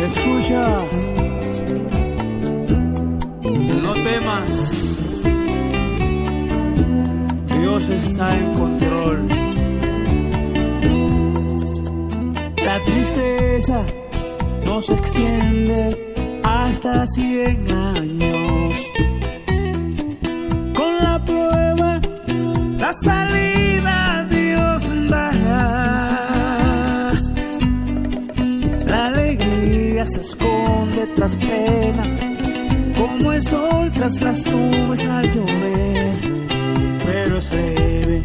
Escucha, no temas, Dios está en control. La tristeza no se extiende hasta 100 años. Con la prueba, la salida Dios dará. La alegría se esconde tras penas, como el sol tras las nubes al llover. Pero es leve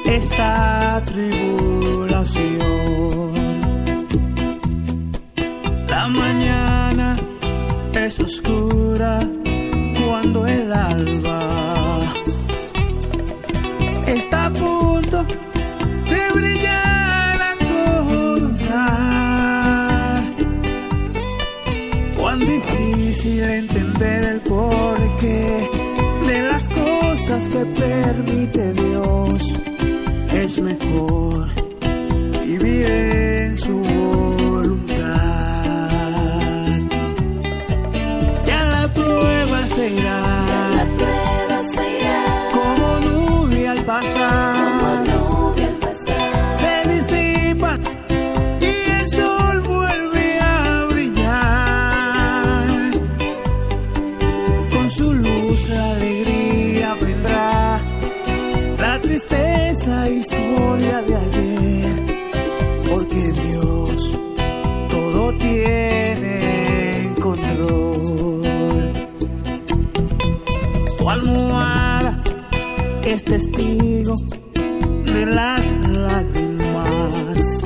esta tribulación. La mañana es oscura cuando el alba está a punto de brillar a todo dar. Cuán difícil entender el porqué de las cosas que permite Dios. Es mejor vivir en su voluntad. Ya la prueba se irá, como nube al pasar. Se disipa y el sol vuelve a brillar. Con su luz la alegría vendrá. La tristeza, historia de ayer, porque Dios todo tiene en control. Tu almohada es testigo de las lágrimas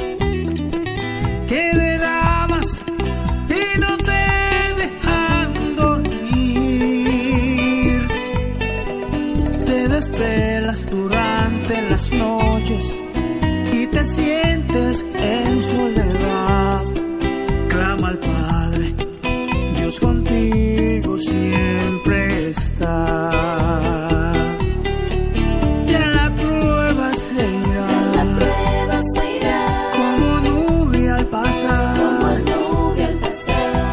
que derramas y no te dejan dormir. Te desvelas durante las noches y te sientes en soledad. Clama al Padre, Dios contigo siempre está. Ya la prueba se irá, como nube al pasar.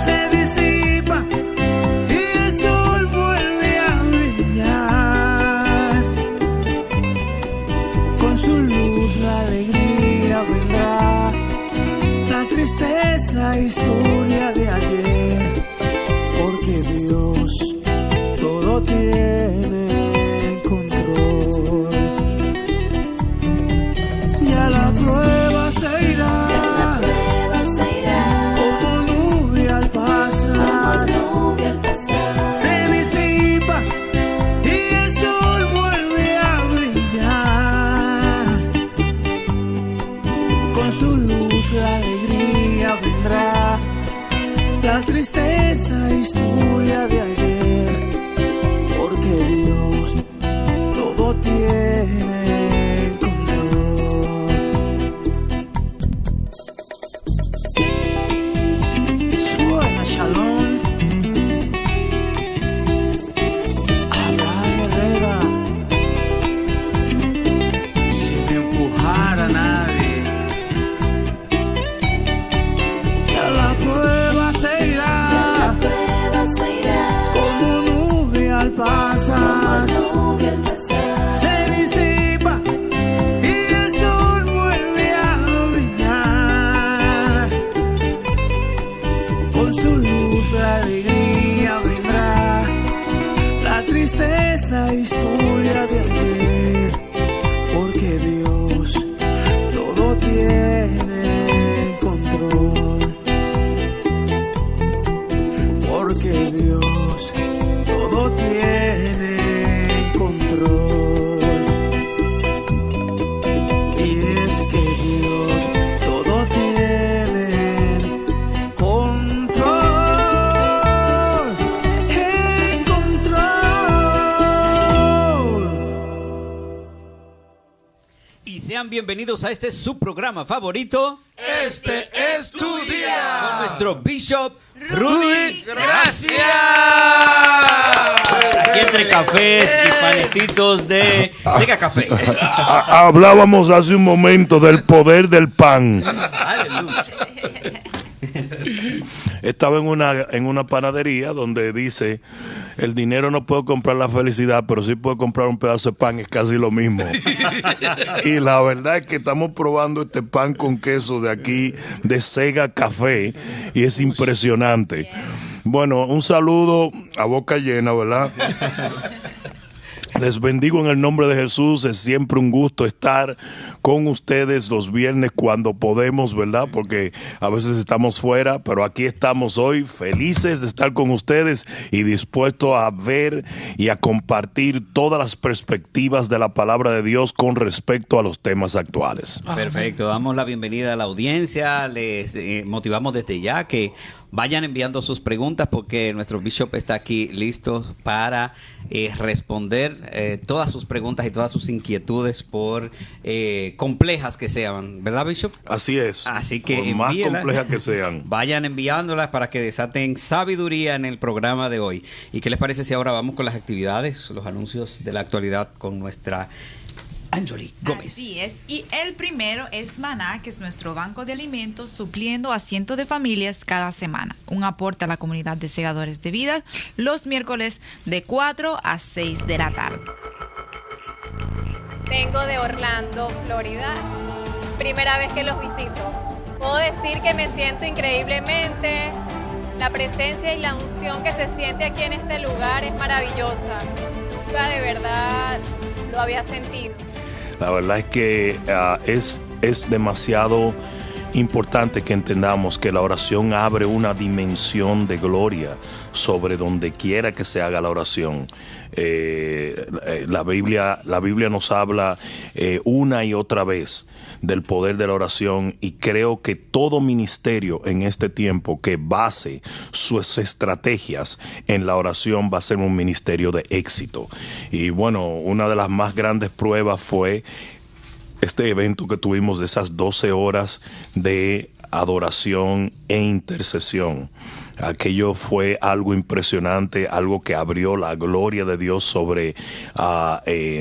Se disipa y el sol vuelve a brillar. Con su luz la alegría vendrá. La tristeza, historia de ayer, porque Dios todo tiene en control. Ya la prueba se irá, como nube al pasar. Se disipa y el sol vuelve a brillar. Con su luz la alegría vendrá. La tristeza, historia de ayer, porque Dios todo tiene en control. Suena Shalom, Abraham Herrera, sin empujar a nadie. Ya la prueba se irá, como nube al pasar. Se disipa y el sol vuelve a brillar. Con su luz la alegría vendrá. La tristeza, historia de ayer, porque Dios todo tiene en control. Porque Dios todo tiene en control. Y es que Dios todo tiene en control. En control. Y sean bienvenidos a este su programa favorito. Este es tu día. Con nuestro Bishop Rudy. Gracias. Aquí entre cafés y panecitos de Sega Café. Hablábamos hace un momento del poder del pan. Aleluya. Estaba en una panadería donde dice: el dinero no puede comprar la felicidad, pero sí puede comprar un pedazo de pan, es casi lo mismo. Y la verdad es que estamos probando este pan con queso de aquí, de Sega Café, y es impresionante. Bueno, un saludo a boca llena, ¿verdad? Les bendigo en el nombre de Jesús. Es siempre un gusto estar con ustedes los viernes cuando podemos, ¿verdad? Porque a veces estamos fuera, pero aquí estamos hoy felices de estar con ustedes y dispuestos a ver y a compartir todas las perspectivas de la palabra de Dios con respecto a los temas actuales. Perfecto, damos la bienvenida a la audiencia. Les motivamos desde ya que vayan enviando sus preguntas porque nuestro Bishop está aquí listo para responder todas sus preguntas y todas sus inquietudes por complejas que sean, ¿verdad, Bishop? Así es. Así que por más envíelas, complejas que sean. vayan enviándolas para que desaten sabiduría en el programa de hoy. ¿Y qué les parece si ahora vamos con las actividades, los anuncios de la actualidad con nuestra Anjoli Gómez? Así es, y el primero es Maná, que es nuestro banco de alimentos supliendo a cientos de familias cada semana. Un aporte a la comunidad de segadores de vida los miércoles de 4 a 6 de la tarde. Vengo de Orlando, Florida. Primera vez que los visito. Puedo decir que me siento increíblemente. La presencia y la unción que se siente aquí en este lugar es maravillosa. Nunca de verdad lo había sentido. La verdad es que es demasiado importante que entendamos que la oración abre una dimensión de gloria sobre donde quiera que se haga la oración. La Biblia nos habla una y otra vez del poder de la oración, y creo que todo ministerio en este tiempo que base sus estrategias en la oración va a ser un ministerio de éxito. Y bueno, una de las más grandes pruebas fue este evento que tuvimos de esas 12 horas de adoración e intercesión. Aquello fue algo impresionante, algo que abrió la gloria de Dios sobre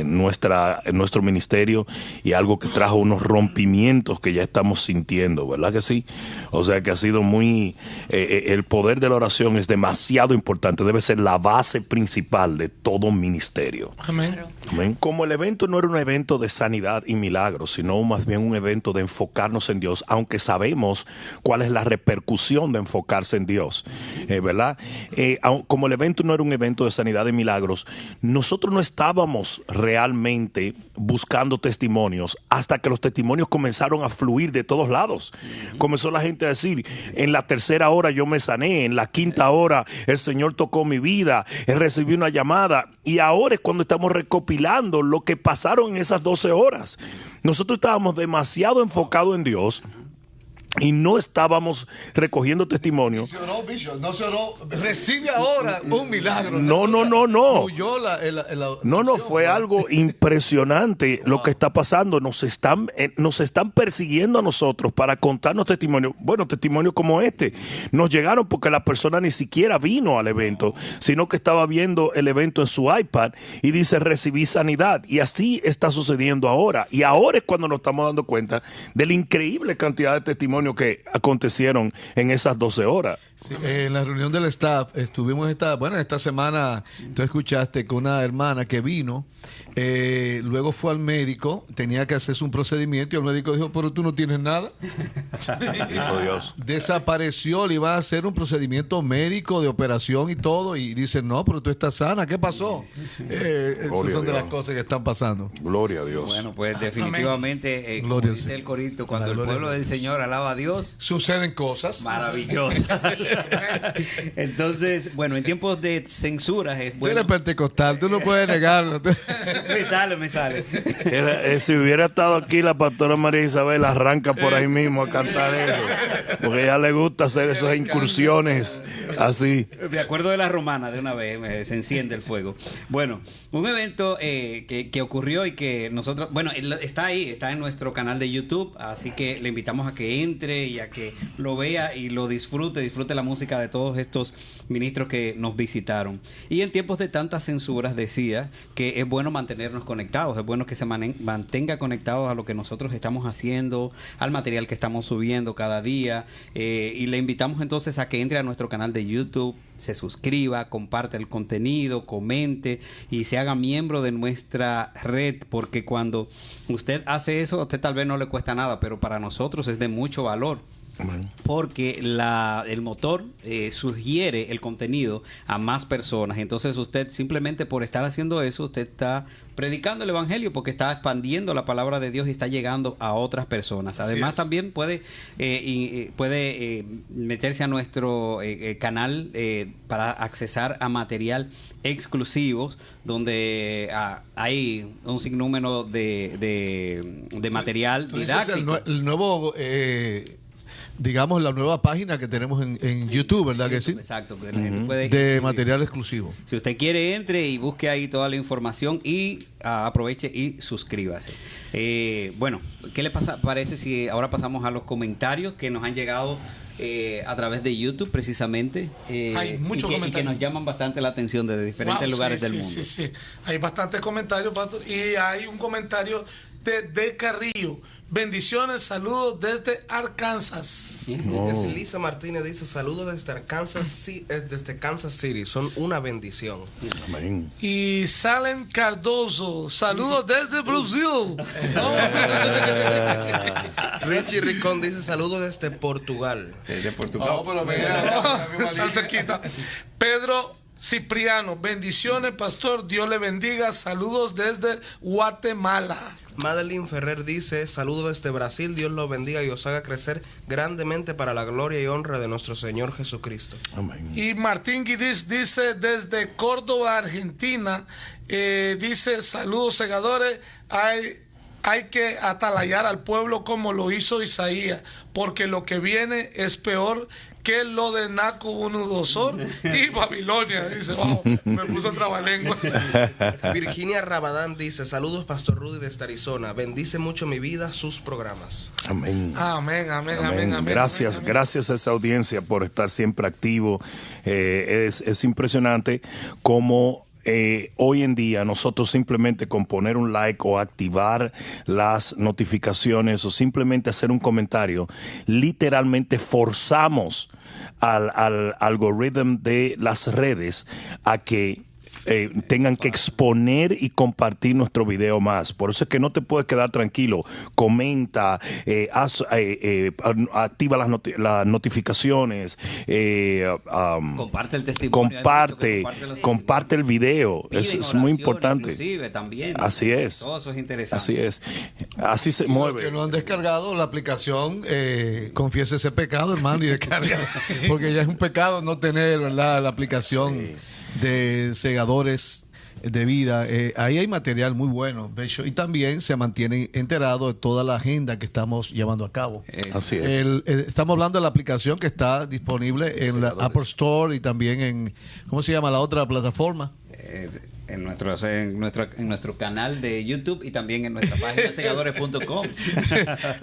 nuestro ministerio, y algo que trajo unos rompimientos que ya estamos sintiendo, ¿verdad que sí? O sea que ha sido muy... el poder de la oración es demasiado importante, debe ser la base principal de todo ministerio. Amén. Amén. Como el evento no era un evento de sanidad y milagros, sino más bien un evento de enfocarnos en Dios, aunque sabemos cuál es la repercusión de enfocarse en Dios. ¿Verdad? Como el evento no era un evento de sanidad y milagros, nosotros no estábamos realmente buscando testimonios hasta que los testimonios comenzaron a fluir de todos lados. Comenzó la gente a decir: en la tercera hora yo me sané, en la quinta hora el Señor tocó mi vida, recibí una llamada. Y ahora es cuando estamos recopilando lo que pasaron en esas 12 horas. Nosotros estábamos demasiado enfocados en Dios y no estábamos recogiendo testimonio. No se oró. Recibe ahora un milagro. No. No, Fue algo impresionante lo que está pasando. Nos están persiguiendo a nosotros para contarnos testimonios. Bueno, testimonios como este nos llegaron porque la persona ni siquiera vino al evento, sino que estaba viendo el evento en su iPad y dice: recibí sanidad. Y así está sucediendo ahora. Y ahora es cuando nos estamos dando cuenta de la increíble cantidad de testimonios que acontecieron en esas 12 horas. Sí, en la reunión del staff estuvimos esta semana. Tú escuchaste con una hermana que vino, luego fue al médico, tenía que hacerse un procedimiento y el médico dijo: pero tú no tienes nada. Dios. Desapareció, le iba a hacer un procedimiento médico de operación y todo, y dice: no, pero tú estás sana, ¿qué pasó? Esas son de las cosas que están pasando. Gloria a Dios. Bueno, pues definitivamente, como dice el corito, cuando el pueblo del Señor alaba a Dios, suceden cosas maravillosas. Entonces, bueno, en tiempos de censura es Tú bueno. eres pentecostal, tú no puedes negarlo. Me sale. Si hubiera estado aquí la pastora María Isabel, arranca por ahí mismo a cantar eso, porque a ella le gusta hacer esas incursiones así. Me acuerdo de la romana de una vez, se enciende el fuego. Bueno, un evento que ocurrió y que nosotros, bueno, está ahí, está en nuestro canal de YouTube, así que le invitamos a que entre y a que lo vea y lo disfrute la música de todos estos ministros que nos visitaron. Y en tiempos de tantas censuras decía que es bueno mantenernos conectados, es bueno que se mantenga conectados a lo que nosotros estamos haciendo, al material que estamos subiendo cada día, y le invitamos entonces a que entre a nuestro canal de YouTube, se suscriba, comparte el contenido, comente y se haga miembro de nuestra red, porque cuando usted hace eso, a usted tal vez no le cuesta nada, pero para nosotros es de mucho valor. Porque el motor sugiere el contenido a más personas. Entonces usted simplemente por estar haciendo eso, usted está predicando el evangelio, porque está expandiendo la palabra de Dios y está llegando a otras personas. Además también puede meterse a nuestro canal para accesar a material exclusivos, donde hay un sinnúmero de material didáctico. El nuevo digamos, la nueva página que tenemos en YouTube, ¿verdad que sí? Exacto. Puede de material exclusivo. Si usted quiere, entre y busque ahí toda la información y aproveche y suscríbase. Bueno, ¿qué le parece si ahora pasamos a los comentarios que nos han llegado a través de YouTube precisamente? Hay muchos comentarios. Y que nos llaman bastante la atención desde diferentes lugares del mundo. Sí. Hay bastantes comentarios, pastor. Y hay un comentario de Carrillo. Bendiciones, saludos desde Arkansas. Lisa Martínez dice saludos desde desde Kansas City, son una bendición. Amén. Y Salen Cardoso, saludos desde Brasil. Richie Ricón dice saludos desde Portugal. De Portugal. Pero mira, Tan cerquita. Pedro Cipriano, bendiciones, pastor, Dios le bendiga, saludos desde Guatemala. Madeline Ferrer dice saludos desde Brasil, Dios los bendiga y os haga crecer grandemente para la gloria y honra de nuestro Señor Jesucristo. Amén. Y Martín Guidiz dice desde Córdoba, Argentina, dice saludos segadores, hay que atalayar al pueblo como lo hizo Isaías, porque lo que viene es peor que lo de Nabucodonosor y Babilonia. Dice, wow, me puso trabalengua. Virginia Rabadán dice saludos pastor Rudy desde Arizona, bendice mucho mi vida, sus programas. Amén. Amén. Gracias a esa audiencia por estar siempre activo. Es impresionante cómo hoy en día nosotros simplemente con poner un like o activar las notificaciones o simplemente hacer un comentario, literalmente forzamos al algoritmo de las redes a que tengan que exponer y compartir nuestro video más. Por eso es que no te puedes quedar tranquilo. Comenta, activa las notificaciones, comparte el testimonio, comparte el video. Es muy importante. Inclusive, también. Así es. Todo eso es interesante. Así es. Así se mueve. Los que no han descargado la aplicación, confiese ese pecado, hermano, y descarga. Porque ya es un pecado no tener, ¿verdad?, la aplicación de segadores de vida. Ahí hay material muy bueno, y también se mantiene enterado de toda la agenda que estamos llevando a cabo. Así es. Estamos hablando de la aplicación que está disponible en la Apple Store y también en, ¿cómo se llama la otra plataforma? En nuestro canal de YouTube y también en nuestra página segadores.com.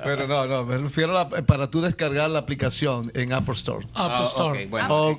Pero no, me refiero para tú descargar la aplicación en Apple Store. Apple Store. Okay, bueno,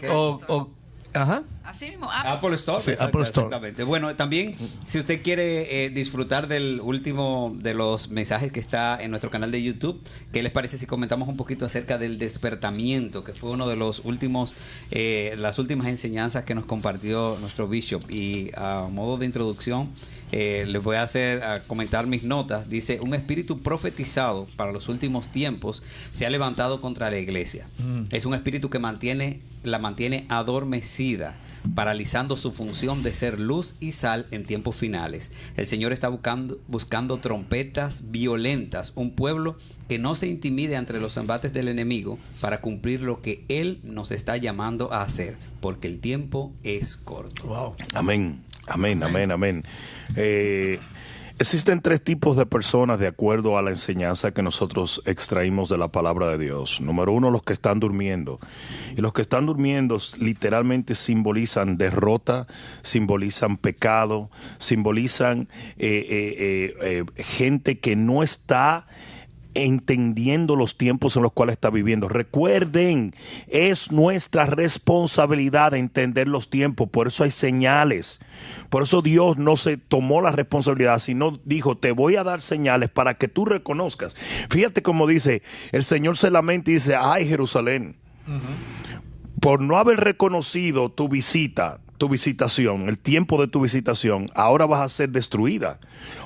ajá. Así mismo, Apple Store. Sí, Apple Store. Exactamente. Bueno, también, si usted quiere disfrutar del último de los mensajes que está en nuestro canal de YouTube, ¿qué les parece si comentamos un poquito acerca del despertamiento, que fue uno de los últimos, las últimas enseñanzas que nos compartió nuestro Bishop? Y a modo de introducción, les voy a comentar mis notas. Dice, un espíritu profetizado para los últimos tiempos se ha levantado contra la iglesia. Es un espíritu que la mantiene adormecida, paralizando su función de ser luz y sal en tiempos finales. El Señor está buscando trompetas violentas, un pueblo que no se intimide ante los embates del enemigo para cumplir lo que Él nos está llamando a hacer, porque el tiempo es corto. Wow. Amén. Existen tres tipos de personas de acuerdo a la enseñanza que nosotros extraímos de la palabra de Dios. Número uno, los que están durmiendo. Y los que están durmiendo literalmente simbolizan derrota, simbolizan pecado, simbolizan gente que no está entendiendo los tiempos en los cuales está viviendo. Recuerden, es nuestra responsabilidad entender los tiempos, por eso hay señales. Por eso Dios no se tomó la responsabilidad, sino dijo, te voy a dar señales para que tú reconozcas. Fíjate cómo dice, el Señor se lamenta y dice, ay Jerusalén, por no haber reconocido tu visitación, el tiempo de tu visitación, ahora vas a ser destruida.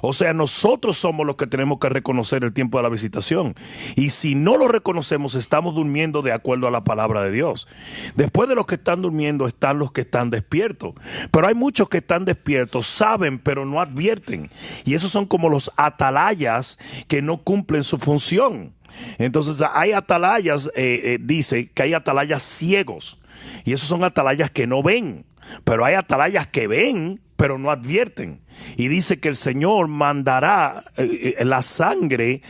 O sea, nosotros somos los que tenemos que reconocer el tiempo de la visitación. Y si no lo reconocemos, estamos durmiendo de acuerdo a la palabra de Dios. Después de los que están durmiendo están los que están despiertos. Pero hay muchos que están despiertos, saben, pero no advierten. Y esos son como los atalayas que no cumplen su función. Entonces hay atalayas, dice que hay atalayas ciegos. Y esos son atalayas que no ven. Pero hay atalayas que ven, pero no advierten. Y dice que el Señor mandará la sangre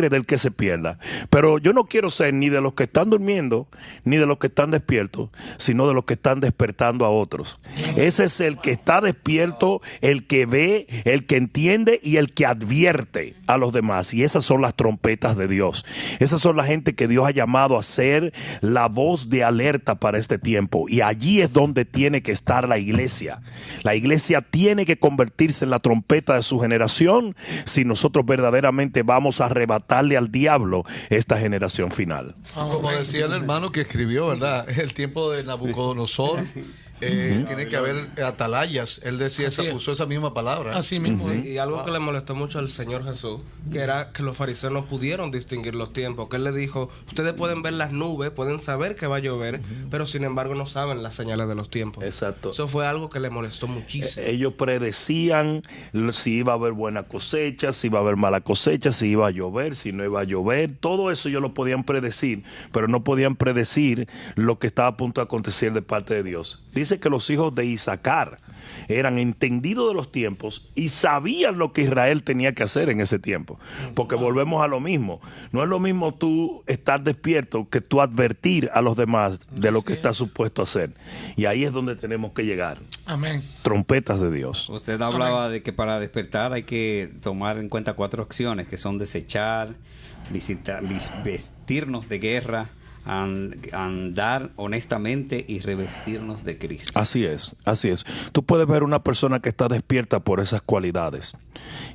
del que se pierda. Pero yo no quiero ser ni de los que están durmiendo, ni de los que están despiertos, sino de los que están despertando a otros. Ese es el que está despierto, el que ve, el que entiende y el que advierte a los demás. Y esas son las trompetas de Dios. Esas son la gente que Dios ha llamado a ser la voz de alerta para este tiempo. Y allí es donde tiene que estar la iglesia. La iglesia tiene que convertirse en la trompeta de su generación si nosotros verdaderamente vamos a arrebatarle al diablo esta generación final. Como decía el hermano que escribió, ¿verdad? El tiempo de Nabucodonosor. Tiene que haber atalayas. Él decía, usó esa misma palabra. Así mismo. Y algo que le molestó mucho al Señor Jesús, que era que los fariseos no pudieron distinguir los tiempos. Que Él le dijo, ustedes pueden ver las nubes, pueden saber que va a llover, pero sin embargo no saben las señales de los tiempos. Exacto. Eso fue algo que le molestó muchísimo. Ellos predecían si iba a haber buena cosecha, si iba a haber mala cosecha, si iba a llover, si no iba a llover. Todo eso ellos lo podían predecir, pero no podían predecir lo que estaba a punto de acontecer de parte de Dios. Dice que los hijos de Isaacar eran entendidos de los tiempos y sabían lo que Israel tenía que hacer en ese tiempo. Porque volvemos a lo mismo. No es lo mismo tú estar despierto que tú advertir a los demás de lo que estás supuesto a hacer. Y ahí es donde tenemos que llegar. Amén. Trompetas de Dios. Usted hablaba de que para despertar hay que tomar en cuenta 4 acciones, que son desechar, vestirnos de guerra, andar honestamente y revestirnos de Cristo. Así es, así es. Tú puedes ver una persona que está despierta por esas cualidades.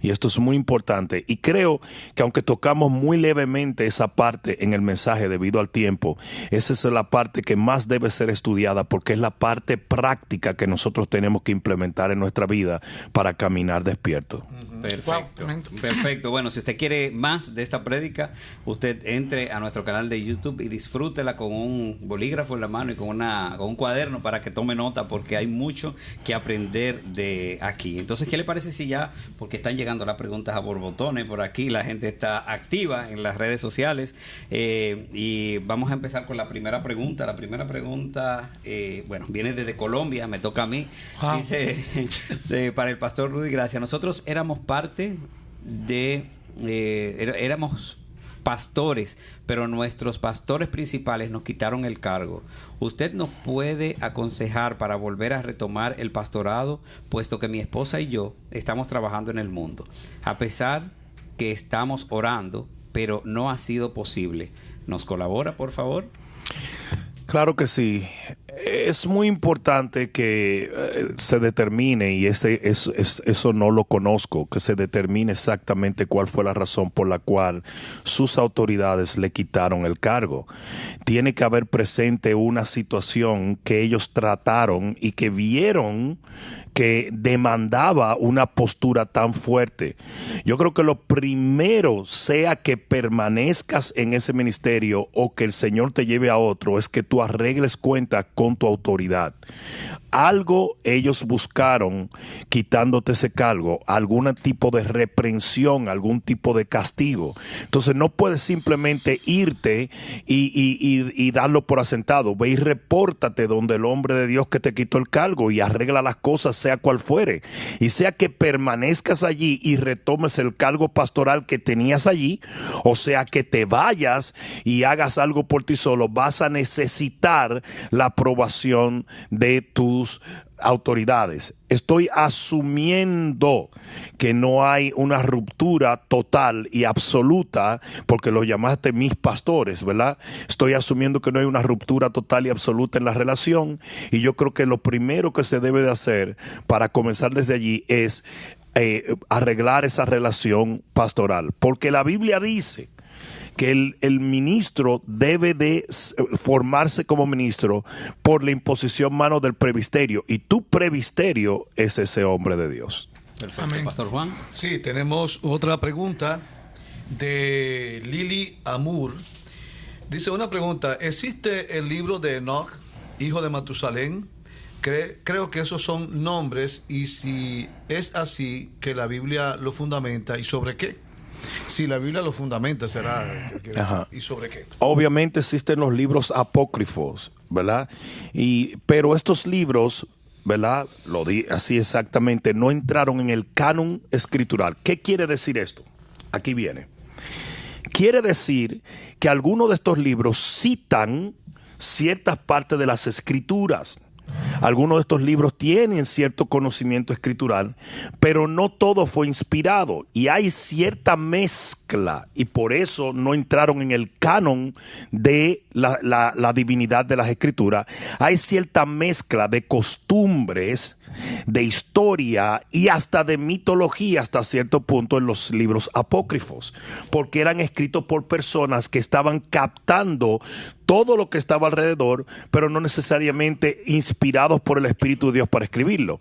Y esto es muy importante. Y creo que aunque tocamos muy levemente esa parte en el mensaje debido al tiempo, esa es la parte que más debe ser estudiada porque es la parte práctica que nosotros tenemos que implementar en nuestra vida para caminar despierto. Perfecto. Perfecto. Bueno, si usted quiere más de esta prédica, usted entre a nuestro canal de YouTube y disfrútela con un bolígrafo en la mano y con un cuaderno para que tome nota, porque hay mucho que aprender de aquí. Entonces, ¿qué le parece si ya, porque están llegando las preguntas a borbotones por aquí, la gente está activa en las redes sociales, y vamos a empezar con la primera pregunta. La primera pregunta, bueno, viene desde Colombia, me toca a mí. Dice, para el pastor Rudy Gracia, nosotros éramos parte de, éramos pastores, pero nuestros pastores principales nos quitaron el cargo. ¿Usted nos puede aconsejar para volver a retomar el pastorado, puesto que mi esposa y yo estamos trabajando en el mundo? A pesar que estamos orando, pero no ha sido posible. ¿Nos colabora, por favor? Claro que sí. Es muy importante que se determine, y eso no lo conozco, que se determine exactamente cuál fue la razón por la cual sus autoridades le quitaron el cargo. Tiene que haber presente una situación que ellos trataron y que vieron que demandaba una postura tan fuerte. Yo creo que lo primero, sea que permanezcas en ese ministerio o que el Señor te lleve a otro, es que tú arregles cuenta con tu autoridad. Algo ellos buscaron quitándote ese cargo, algún tipo de reprensión, algún tipo de castigo. Entonces no puedes simplemente irte y darlo por asentado. Ve y repórtate donde el hombre de Dios que te quitó el cargo y arregla las cosas, sea cual fuere. Y sea que permanezcas allí y retomes el cargo pastoral que tenías allí, o sea que te vayas y hagas algo por ti solo, vas a necesitar la aprobación de tus autoridades. Estoy asumiendo que no hay una ruptura total y absoluta, porque lo llamaste mis pastores, ¿verdad? Estoy asumiendo que no hay una ruptura total y absoluta en la relación, y yo creo que lo primero que se debe de hacer para comenzar desde allí es arreglar esa relación pastoral, porque la Biblia dice que el ministro debe de formarse como ministro por la imposición mano del presbiterio, y tu presbiterio es ese hombre de Dios. Perfecto. Amén. Pastor Juan. Sí, tenemos otra pregunta de Lili Amur. Dice una pregunta: ¿existe el libro de Enoch, hijo de Matusalén? Creo que esos son nombres, y si es así, que la Biblia lo fundamenta, ¿y sobre qué? Si la Biblia lo fundamenta, será. Ajá. ¿Y sobre qué? Obviamente existen los libros apócrifos, ¿verdad? Pero estos libros, ¿verdad? Lo di así exactamente, no entraron en el canon escritural. ¿Qué quiere decir esto? Aquí viene. Quiere decir que algunos de estos libros citan ciertas partes de las escrituras. Algunos de estos libros tienen cierto conocimiento escritural, pero no todo fue inspirado, y hay cierta mezcla, y por eso no entraron en el canon de la divinidad de las escrituras. Hay cierta mezcla de costumbres, de historia y hasta de mitología hasta cierto punto en los libros apócrifos, porque eran escritos por personas que estaban captando todo lo que estaba alrededor, pero no necesariamente inspirados por el Espíritu de Dios para escribirlo.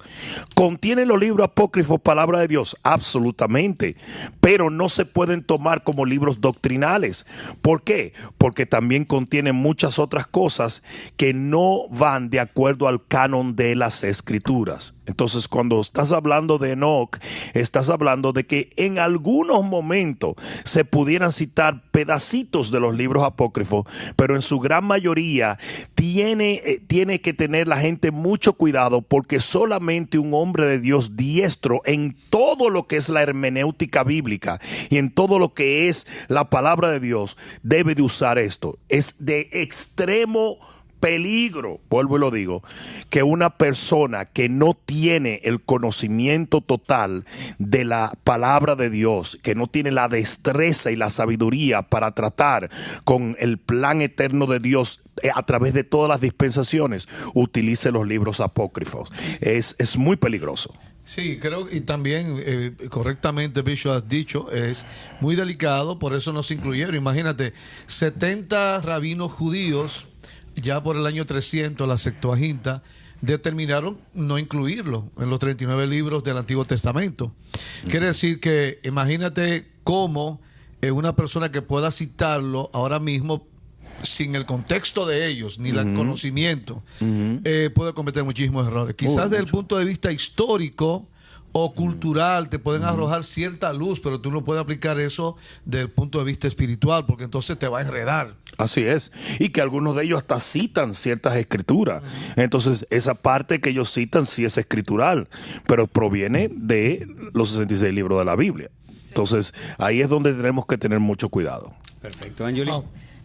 ¿Contienen los libros apócrifos palabra de Dios? Absolutamente, pero no se pueden tomar como libros doctrinales. ¿Por qué? Porque también contienen muchas otras cosas que no van de acuerdo al canon de las escrituras. Entonces, cuando estás hablando de Enoch, estás hablando de que en algunos momentos se pudieran citar pedacitos de los libros apócrifos, pero en su gran mayoría tiene que tener la gente mucho cuidado, porque solamente un hombre de Dios diestro en todo lo que es la hermenéutica bíblica y en todo lo que es la palabra de Dios debe de usar esto. Es de extremo peligro, vuelvo y lo digo, que una persona que no tiene el conocimiento total de la palabra de Dios, que no tiene la destreza y la sabiduría para tratar con el plan eterno de Dios a través de todas las dispensaciones, utilice los libros apócrifos. Es muy peligroso. Sí, creo, y también correctamente, Bishop, has dicho, es muy delicado, por eso no se incluyeron. Imagínate, 70 rabinos judíos ya por el año 300, la Septuaginta, determinaron no incluirlo en los 39 libros del Antiguo Testamento. Quiere decir que, imagínate cómo una persona que pueda citarlo ahora mismo sin el contexto de ellos, ni el conocimiento, puede cometer muchísimos errores. Quizás desde el punto de vista histórico o cultural te pueden arrojar cierta luz, pero tú no puedes aplicar eso desde el punto de vista espiritual, porque entonces te va a enredar. Así es, y que algunos de ellos hasta citan ciertas escrituras. Entonces esa parte que ellos citan sí es escritural, pero proviene de los 66 libros de la Biblia. Entonces ahí es donde tenemos que tener mucho cuidado. Perfecto, Anjuli.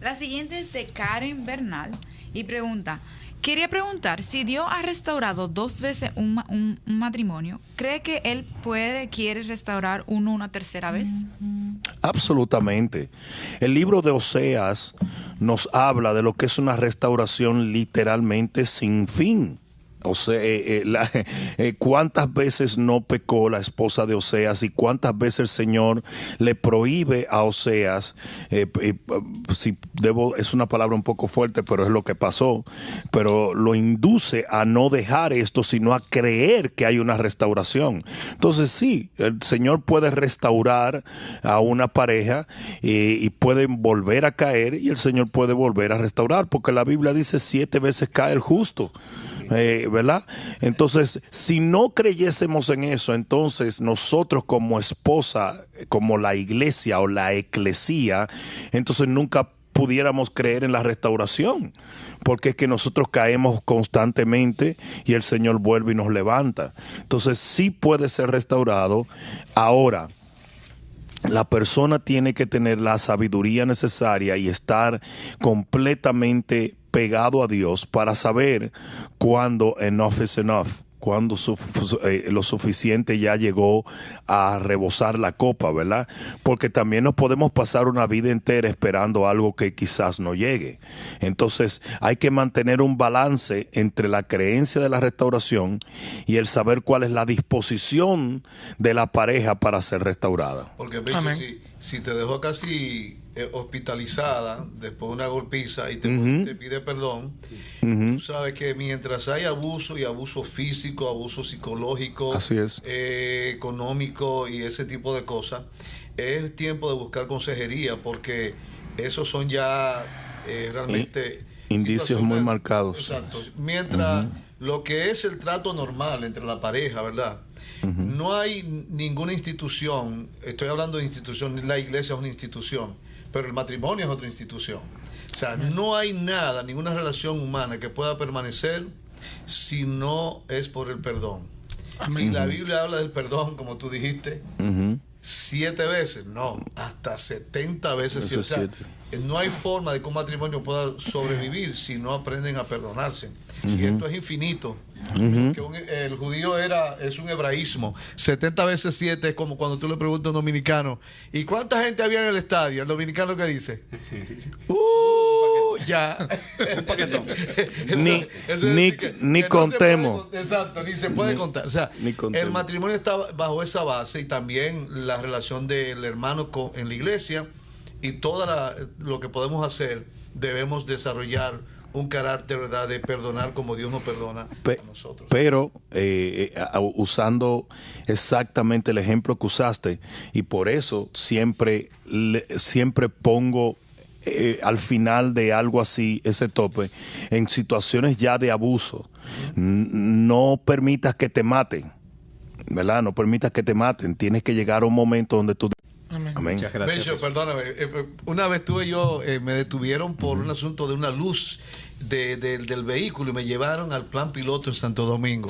La siguiente es de Karen Bernal y pregunta: quería preguntar, si Dios ha restaurado 2 veces un matrimonio, ¿cree que Él quiere restaurar una tercera vez? Absolutamente. El libro de Oseas nos habla de lo que es una restauración literalmente sin fin. O sea, ¿cuántas veces no pecó la esposa de Oseas y cuántas veces el Señor le prohíbe a Oseas, es una palabra un poco fuerte, pero es lo que pasó, pero lo induce a no dejar esto, sino a creer que hay una restauración? Entonces sí, el Señor puede restaurar a una pareja y pueden volver a caer, y el Señor puede volver a restaurar, porque la Biblia dice 7 veces cae el justo. ¿Verdad? Entonces, si no creyésemos en eso, entonces nosotros como esposa, como la iglesia o la eclesía, entonces nunca pudiéramos creer en la restauración, porque es que nosotros caemos constantemente y el Señor vuelve y nos levanta. Entonces sí puede ser restaurado. Ahora, la persona tiene que tener la sabiduría necesaria y estar completamente pegado a Dios para saber cuándo enough is enough. cuando lo suficiente ya llegó a rebosar la copa, ¿verdad? Porque también nos podemos pasar una vida entera esperando algo que quizás no llegue. Entonces hay que mantener un balance entre la creencia de la restauración y el saber cuál es la disposición de la pareja para ser restaurada. Porque, Bicho, si te dejó casi hospitalizada después de una golpiza y te pide perdón, tú sabes que mientras hay abuso y abuso físico, abuso psicológico, así es, económico y ese tipo de cosas, es tiempo de buscar consejería, porque esos son ya realmente indicios muy marcados. Exacto. Mientras lo que es el trato normal entre la pareja, ¿verdad? No hay ninguna institución, estoy hablando de institución, la iglesia es una institución, pero el matrimonio es otra institución. O sea, no hay nada, ninguna relación humana que pueda permanecer si no es por el perdón. Y la Biblia habla del perdón, como tú dijiste, 7 veces, no, hasta 70 veces. O sea, no hay forma de que un matrimonio pueda sobrevivir si no aprenden a perdonarse. Y esto es infinito. El judío es un hebraísmo. 70 veces 7 es como cuando tú le preguntas a un dominicano, ¿y cuánta gente había en el estadio? El dominicano, ¿qué dice? Ya. Un paquetón. Ni contemos. Exacto, ni se puede contar. O sea, el matrimonio está bajo esa base, y también la relación del hermano en la iglesia, y todo lo que podemos hacer, debemos desarrollar un carácter, ¿verdad?, de perdonar como Dios nos perdona a nosotros. Pero usando exactamente el ejemplo que usaste, y por eso siempre pongo al final de algo así ese tope, en situaciones ya de abuso, no permitas que te maten, ¿verdad? No permitas que te maten. Tienes que llegar a un momento donde tú... Amén. Muchas gracias. Bello, perdóname. Una vez me detuvieron por un asunto de una luz del vehículo y me llevaron al Plan Piloto en Santo Domingo.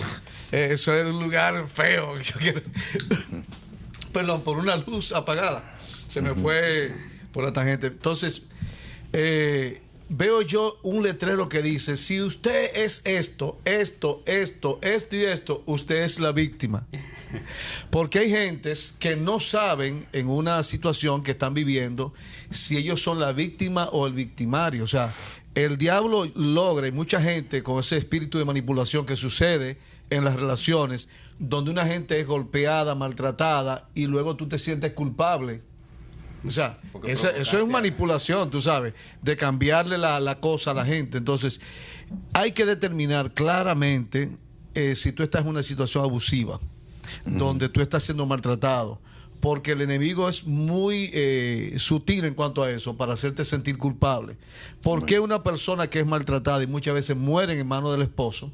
Eso es un lugar feo. Perdón, por una luz apagada. Se me fue por la tangente. Entonces, veo yo un letrero que dice: si usted es esto, usted es la víctima. Porque hay gentes que no saben en una situación que están viviendo si ellos son la víctima o el victimario. O sea, el diablo logra, y mucha gente con ese espíritu de manipulación que sucede en las relaciones, donde una gente es golpeada, maltratada, y luego tú te sientes culpable. O sea, eso es manipulación, tú sabes, de cambiarle la cosa a la gente. Entonces, hay que determinar claramente si tú estás en una situación abusiva, donde tú estás siendo maltratado, porque el enemigo es muy sutil en cuanto a eso, para hacerte sentir culpable. ¿Por qué una persona que es maltratada y muchas veces mueren en manos del esposo,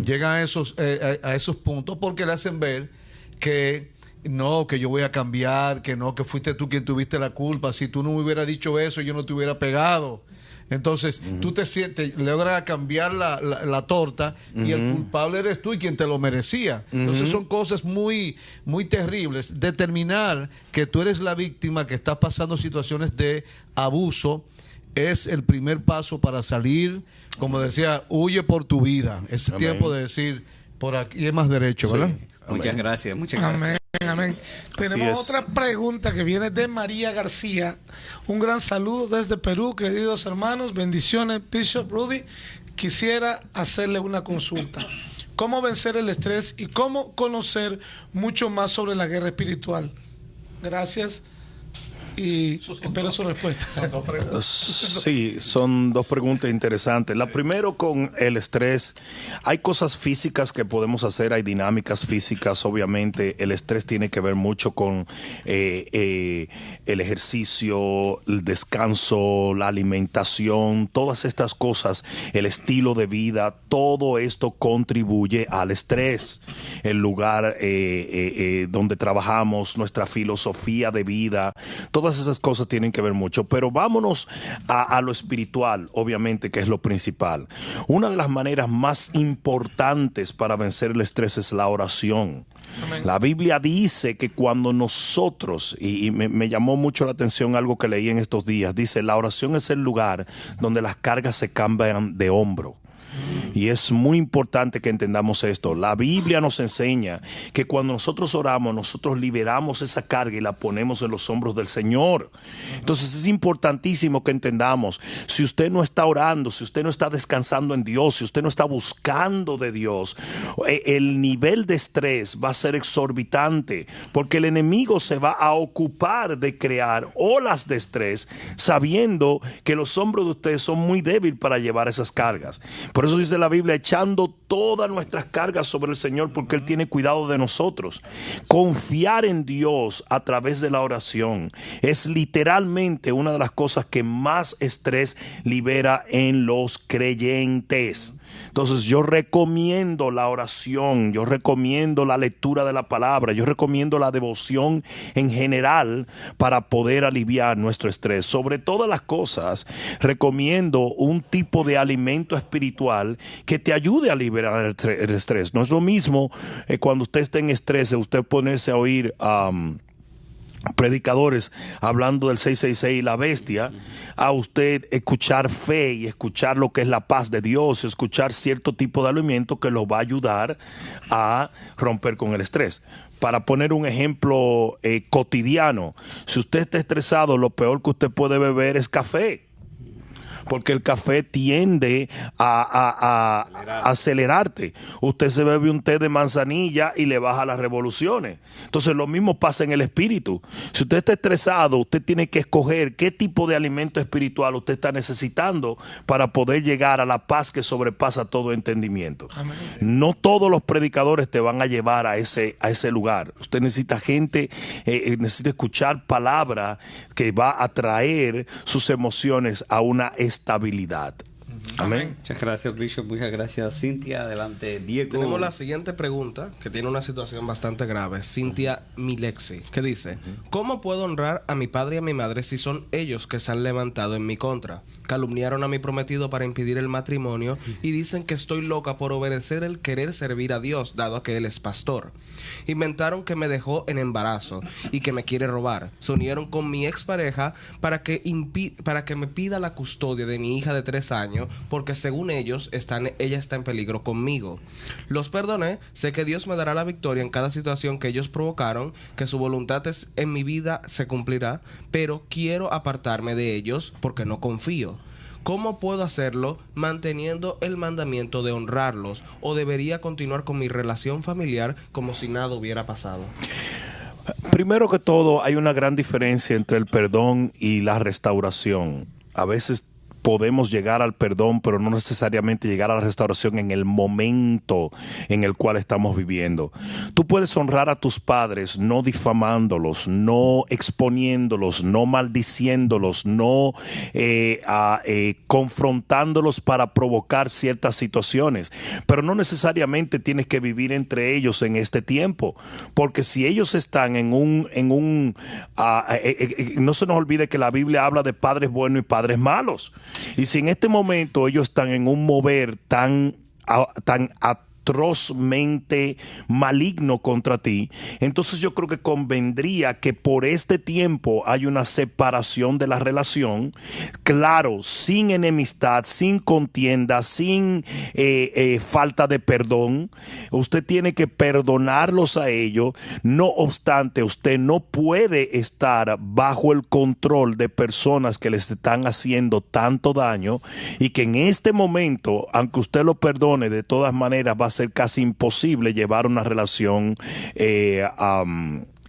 llegan a esos puntos? Porque le hacen ver que no, que yo voy a cambiar, que no, que fuiste tú quien tuviste la culpa. Si tú no me hubieras dicho eso, yo no te hubiera pegado. Entonces, tú te sientes, logras cambiar la torta, y el culpable eres tú y quien te lo merecía. Entonces, son cosas muy, muy terribles. Determinar que tú eres la víctima, que estás pasando situaciones de abuso, es el primer paso para salir. Como decía, huye por tu vida. Es tiempo de decir, por aquí es más derecho, ¿verdad? Sí. Muchas gracias, muchas gracias. Amén. Amén. Tenemos otra pregunta que viene de María García. Un gran saludo desde Perú, queridos hermanos. Bendiciones, Bishop Rudy. Quisiera hacerle una consulta. ¿Cómo vencer el estrés y cómo conocer mucho más sobre la guerra espiritual? Gracias. Y espero su respuesta. Sí, son dos preguntas interesantes. La primera, con el estrés, hay cosas físicas que podemos hacer, hay dinámicas físicas. Obviamente el estrés tiene que ver mucho con el ejercicio, el descanso, la alimentación, todas estas cosas, el estilo de vida, todo esto contribuye al estrés. El lugar donde trabajamos, nuestra filosofía de vida, todas esas cosas tienen que ver mucho. Pero vámonos a lo espiritual, obviamente, que es lo principal. Una de las maneras más importantes para vencer el estrés es la oración. Amén. La Biblia dice que cuando nosotros, y me llamó mucho la atención algo que leí en estos días, dice: la oración es el lugar donde las cargas se cambian de hombro. Y es muy importante que entendamos esto. La Biblia nos enseña que cuando nosotros oramos, nosotros liberamos esa carga y la ponemos en los hombros del Señor. Entonces es importantísimo que entendamos, si usted no está orando, si usted no está descansando en Dios, si usted no está buscando de Dios, el nivel de estrés va a ser exorbitante, porque el enemigo se va a ocupar de crear olas de estrés, sabiendo que los hombros de ustedes son muy débiles para llevar esas cargas. Por eso dice la Biblia, echando todas nuestras cargas sobre el Señor, porque Él tiene cuidado de nosotros. Confiar en Dios a través de la oración es literalmente una de las cosas que más estrés libera en los creyentes. Entonces yo recomiendo la oración, yo recomiendo la lectura de la palabra, yo recomiendo la devoción en general para poder aliviar nuestro estrés. Sobre todas las cosas, recomiendo un tipo de alimento espiritual que te ayude a liberar el estrés. No es lo mismo cuando usted esté en estrés, usted ponerse a oír predicadores hablando del 666 y la bestia, a usted escuchar fe y escuchar lo que es la paz de Dios, escuchar cierto tipo de alimento que lo va a ayudar a romper con el estrés. Para poner un ejemplo cotidiano, si usted está estresado, lo peor que usted puede beber es café, porque el café tiende a acelerarte. Usted se bebe un té de manzanilla y le baja las revoluciones. Entonces lo mismo pasa en el espíritu. Si usted está estresado, usted tiene que escoger qué tipo de alimento espiritual usted está necesitando para poder llegar a la paz que sobrepasa todo entendimiento. Amén. No todos los predicadores te van a llevar a ese lugar. Usted necesita gente, necesita escuchar palabra que va a traer sus emociones a una estabilidad. Amén. Muchas gracias, Bishop. Muchas gracias, Cintia. Adelante, Diego. Tenemos la siguiente pregunta, que tiene una situación bastante grave. Cintia Milexi, que dice: ¿cómo puedo honrar a mi padre y a mi madre si son ellos que se han levantado en mi contra? Calumniaron a mi prometido para impedir el matrimonio y dicen que estoy loca por obedecer el querer servir a Dios, dado que Él es pastor. Inventaron que me dejó en embarazo y que me quiere robar. Se unieron con mi expareja para que me pida la custodia de mi hija de 3 años, porque según ellos ella está en peligro conmigo. Los perdoné, sé que Dios me dará la victoria en cada situación que ellos provocaron, que su voluntad en mi vida se cumplirá, pero quiero apartarme de ellos porque no confío. ¿Cómo puedo hacerlo manteniendo el mandamiento de honrarlos? ¿O debería continuar con mi relación familiar como si nada hubiera pasado? Primero que todo, hay una gran diferencia entre el perdón y la restauración. A veces podemos llegar al perdón, pero no necesariamente llegar a la restauración en el momento en el cual estamos viviendo. Tú puedes honrar a tus padres no difamándolos, no exponiéndolos, no maldiciéndolos, no confrontándolos para provocar ciertas situaciones, pero no necesariamente tienes que vivir entre ellos en este tiempo, porque si ellos están no se nos olvide que la Biblia habla de padres buenos y padres malos. Y si en este momento ellos están en un mover tan atrozmente maligno contra ti, entonces yo creo que convendría que por este tiempo hay una separación de la relación, claro, sin enemistad, sin contienda, sin falta de perdón. Usted tiene que perdonarlos a ellos. No obstante, usted no puede estar bajo el control de personas que les están haciendo tanto daño, y que en este momento, aunque usted lo perdone, de todas maneras va a ser casi imposible llevar una relación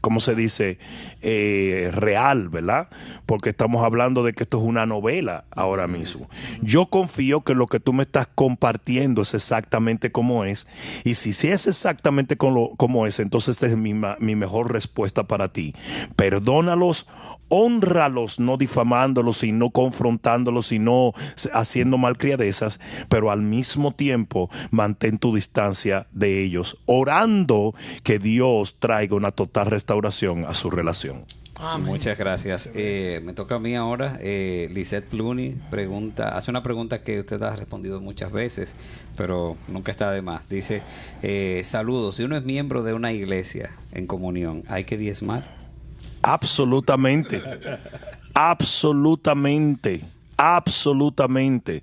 ¿cómo se dice? Real, ¿verdad? Porque estamos hablando de que esto es una novela ahora mismo. Yo confío que lo que tú me estás compartiendo es exactamente como es, y si es exactamente como es, entonces esta es mi mejor respuesta para ti. Perdónalos, hónralos, no difamándolos y no confrontándolos y no haciendo malcriadezas, pero al mismo tiempo mantén tu distancia de ellos, orando que Dios traiga una total restauración a su relación. Amén. Muchas gracias. Me toca a mí ahora. Lisette Pluni hace una pregunta que usted ha respondido muchas veces, pero nunca está de más. Dice: saludos, si uno es miembro de una iglesia en comunión, ¿hay que diezmar? Absolutamente. Absolutamente. Absolutamente.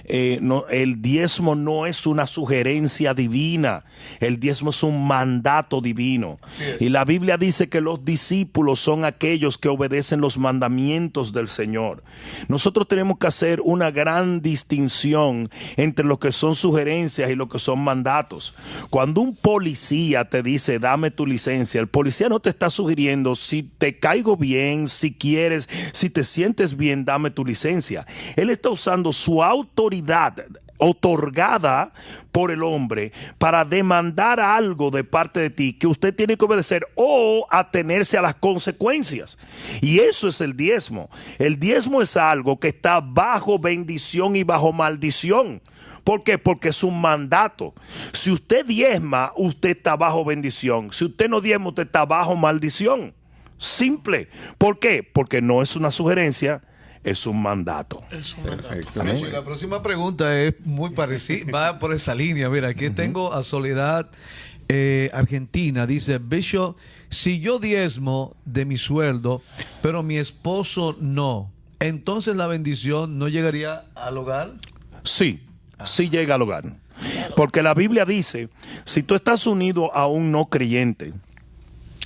El diezmo no es una sugerencia divina. El diezmo es un mandato divino. Y la Biblia dice que los discípulos son aquellos que obedecen los mandamientos del Señor. Nosotros tenemos que hacer una gran distinción entre lo que son sugerencias y lo que son mandatos. Cuando un policía te dice, dame tu licencia, el policía no te está sugiriendo, si te caigo bien, si quieres, si te sientes bien, dame tu licencia. Él está usando su autoridad otorgada por el hombre para demandar algo de parte de ti que usted tiene que obedecer o atenerse a las consecuencias. Y eso es el diezmo. El diezmo es algo que está bajo bendición y bajo maldición. ¿Por qué? Porque es un mandato. Si usted diezma, usted está bajo bendición. Si usted no diezma, usted está bajo maldición. Simple. ¿Por qué? Porque no es una sugerencia, es un mandato. Perfecto. Y la próxima pregunta es muy parecida, va por esa línea. Mira, aquí tengo a Soledad, Argentina. Dice, Bishop, si yo diezmo de mi sueldo, pero mi esposo no, entonces la bendición no llegaría al hogar. Sí, sí llega al hogar. Porque la Biblia dice, si tú estás unido a un no creyente,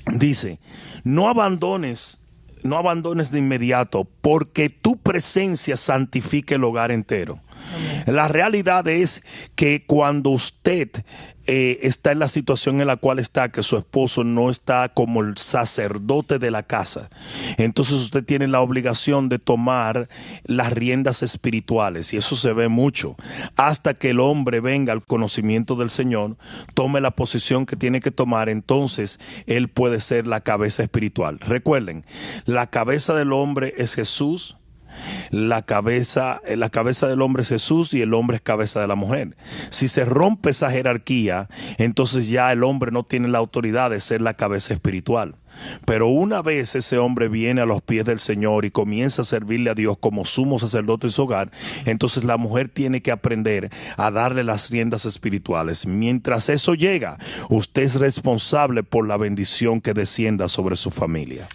dice, no abandones de inmediato, porque tu presencia santifica el hogar entero. Amén. La realidad es que cuando usted está en la situación en la cual está, que su esposo no está como el sacerdote de la casa, entonces usted tiene la obligación de tomar las riendas espirituales, y eso se ve mucho, hasta que el hombre venga al conocimiento del Señor, tome la posición que tiene que tomar, entonces él puede ser la cabeza espiritual. Recuerden, la cabeza del hombre es Jesús. La cabeza del hombre es Jesús y el hombre es cabeza de la mujer. Si se rompe esa jerarquía, entonces ya el hombre no tiene la autoridad de ser la cabeza espiritual. Pero una vez ese hombre viene a los pies del Señor y comienza a servirle a Dios como sumo sacerdote en su hogar, entonces la mujer tiene que aprender a darle las riendas espirituales. Mientras eso llega, usted es responsable por la bendición que descienda sobre su familia.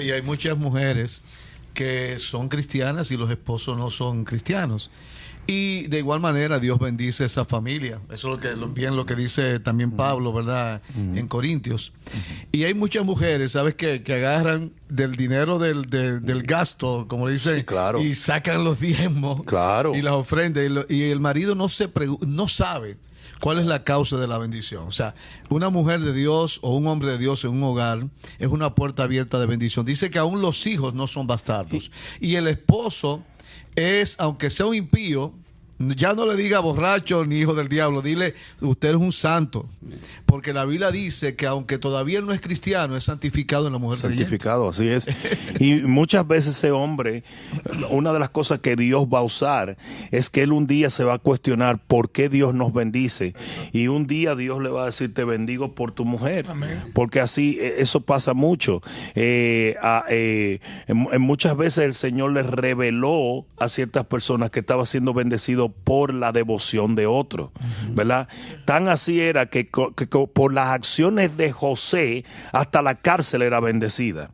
Y hay muchas mujeres que son cristianas y los esposos no son cristianos. Y de igual manera Dios bendice esa familia. Eso es lo que dice también Pablo, ¿verdad? En Corintios. Y hay muchas mujeres, ¿sabes qué? Que agarran del dinero del gasto, como dicen, sí, claro, y sacan los diezmos, claro, y las ofrendas. Y el marido no sabe cuál es la causa de la bendición. O sea, una mujer de Dios o un hombre de Dios en un hogar es una puerta abierta de bendición. Dice que aún los hijos no son bastardos. Y el esposo es, aunque sea un impío, ya no le diga borracho ni hijo del diablo, dile, usted es un santo. Porque la Biblia dice que aunque todavía él no es cristiano, es santificado en la mujer santificado, así es. Y muchas veces ese hombre, una de las cosas que Dios va a usar es que él un día se va a cuestionar por qué Dios nos bendice. Y un día Dios le va a decir, te bendigo por tu mujer. Amén. Porque así, eso pasa mucho. Muchas veces el Señor le reveló a ciertas personas que estaba siendo bendecido por la devoción de otro, ¿verdad? Tan así era que por las acciones de José hasta la cárcel era bendecida.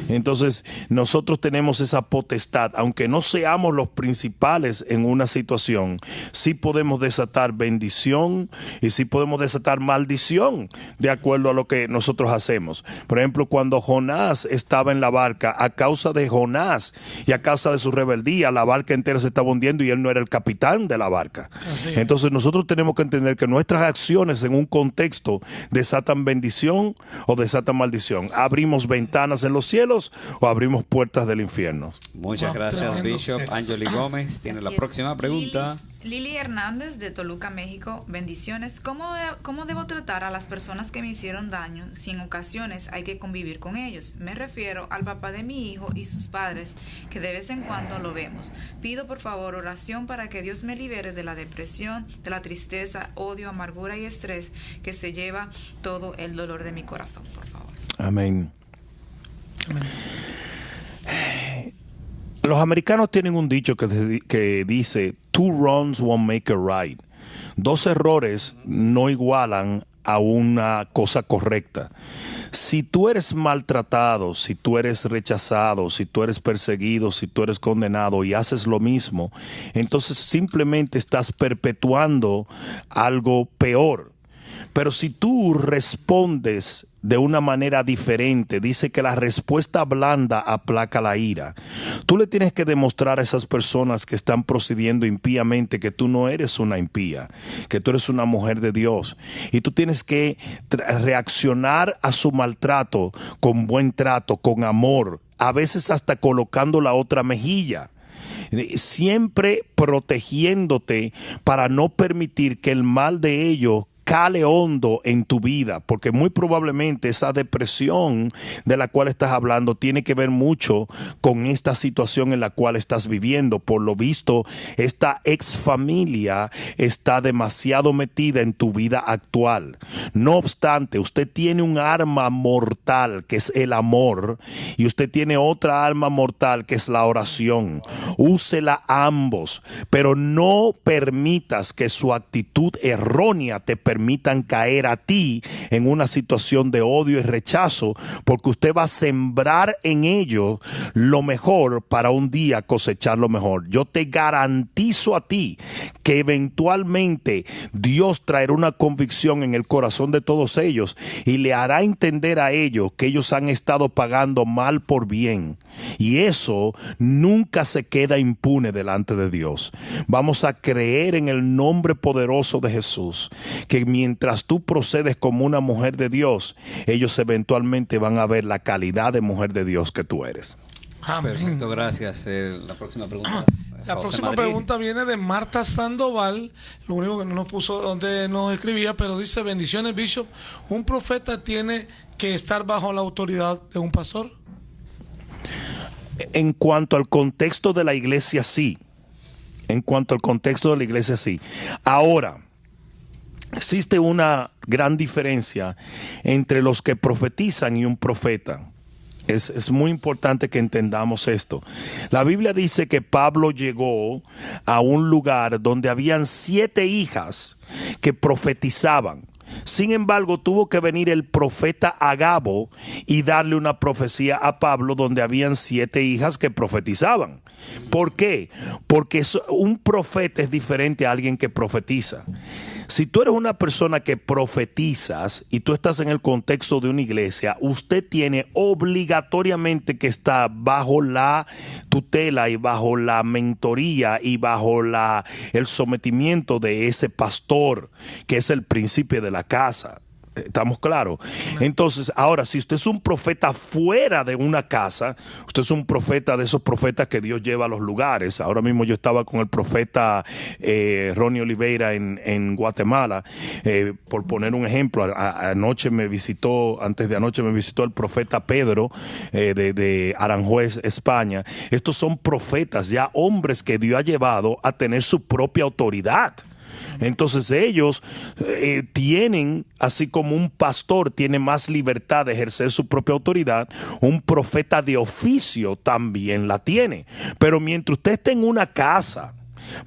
Entonces nosotros tenemos esa potestad, aunque no seamos los principales en una situación, sí podemos desatar bendición y sí podemos desatar maldición de acuerdo a lo que nosotros hacemos. Por ejemplo, cuando Jonás estaba en la barca, a causa de Jonás y a causa de su rebeldía, la barca entera se estaba hundiendo y él no era el capitán de la barca. Entonces nosotros tenemos que entender que nuestras acciones en un contexto desatan bendición o desatan maldición. Abrimos ventanas en los cielos o abrimos puertas del infierno. Muchas gracias, Bishop. Angeli Gómez tiene la próxima pregunta. Lili Hernández de Toluca, México. Bendiciones. ¿Cómo debo tratar a las personas que me hicieron daño si en ocasiones hay que convivir con ellos? Me refiero al papá de mi hijo y sus padres, que de vez en cuando lo vemos. Pido por favor oración para que Dios me libere de la depresión, de la tristeza, odio, amargura y estrés que se lleva todo el dolor de mi corazón, por favor. Amén. Los americanos tienen un dicho que dice, two wrongs won't make a right. Dos errores no igualan a una cosa correcta. Si tú eres maltratado, si tú eres rechazado, si tú eres perseguido, si tú eres condenado y haces lo mismo, entonces simplemente estás perpetuando algo peor. Pero si tú respondes de una manera diferente, dice que la respuesta blanda aplaca la ira. Tú le tienes que demostrar a esas personas que están procediendo impíamente que tú no eres una impía, que tú eres una mujer de Dios. Y tú tienes que reaccionar a su maltrato con buen trato, con amor, a veces hasta colocando la otra mejilla. Siempre protegiéndote para no permitir que el mal de ellos cale hondo en tu vida, porque muy probablemente esa depresión de la cual estás hablando tiene que ver mucho con esta situación en la cual estás viviendo. Por lo visto, esta ex familia está demasiado metida en tu vida actual. No obstante, usted tiene un arma mortal que es el amor y usted tiene otra arma mortal que es la oración. Úsela ambos, pero no permitas que su actitud errónea te permitan caer a ti en una situación de odio y rechazo, porque usted va a sembrar en ellos lo mejor para un día cosechar lo mejor. Yo te garantizo a ti que eventualmente Dios traerá una convicción en el corazón de todos ellos y le hará entender a ellos que ellos han estado pagando mal por bien, y eso nunca se queda impune delante de Dios. Vamos a creer en el nombre poderoso de Jesús, que mientras tú procedes como una mujer de Dios, ellos eventualmente van a ver la calidad de mujer de Dios que tú eres. Amén. Perfecto, gracias. La próxima pregunta. La José próxima Madrid. pregunta viene de Marta Sandoval. Lo único que no nos puso donde nos escribía, pero dice: bendiciones, Bishop. ¿Un profeta tiene que estar bajo la autoridad de un pastor? En cuanto al contexto de la iglesia, sí. En cuanto al contexto de la iglesia, sí. Ahora, existe una gran diferencia entre los que profetizan y un profeta. Es muy importante que entendamos esto. La Biblia dice que Pablo llegó a un lugar donde habían 7 hijas que profetizaban. Sin embargo, tuvo que venir el profeta Agabo y darle una profecía a Pablo donde habían 7 hijas que profetizaban. ¿Por qué? Porque un profeta es diferente a alguien que profetiza. Si tú eres una persona que profetizas y tú estás en el contexto de una iglesia, usted tiene obligatoriamente que estar bajo la tutela y bajo la mentoría y bajo el sometimiento de ese pastor, que es el príncipe de la casa. ¿Estamos claros? Entonces, ahora, si usted es un profeta fuera de una casa, usted es un profeta de esos profetas que Dios lleva a los lugares. Ahora mismo yo estaba con el profeta Ronnie Oliveira en Guatemala, por poner un ejemplo. Antes de anoche me visitó el profeta Pedro de Aranjuez, España. Estos son profetas, ya hombres que Dios ha llevado a tener su propia autoridad. Entonces ellos tienen, así como un pastor tiene más libertad de ejercer su propia autoridad, un profeta de oficio también la tiene. Pero mientras usted esté en una casa,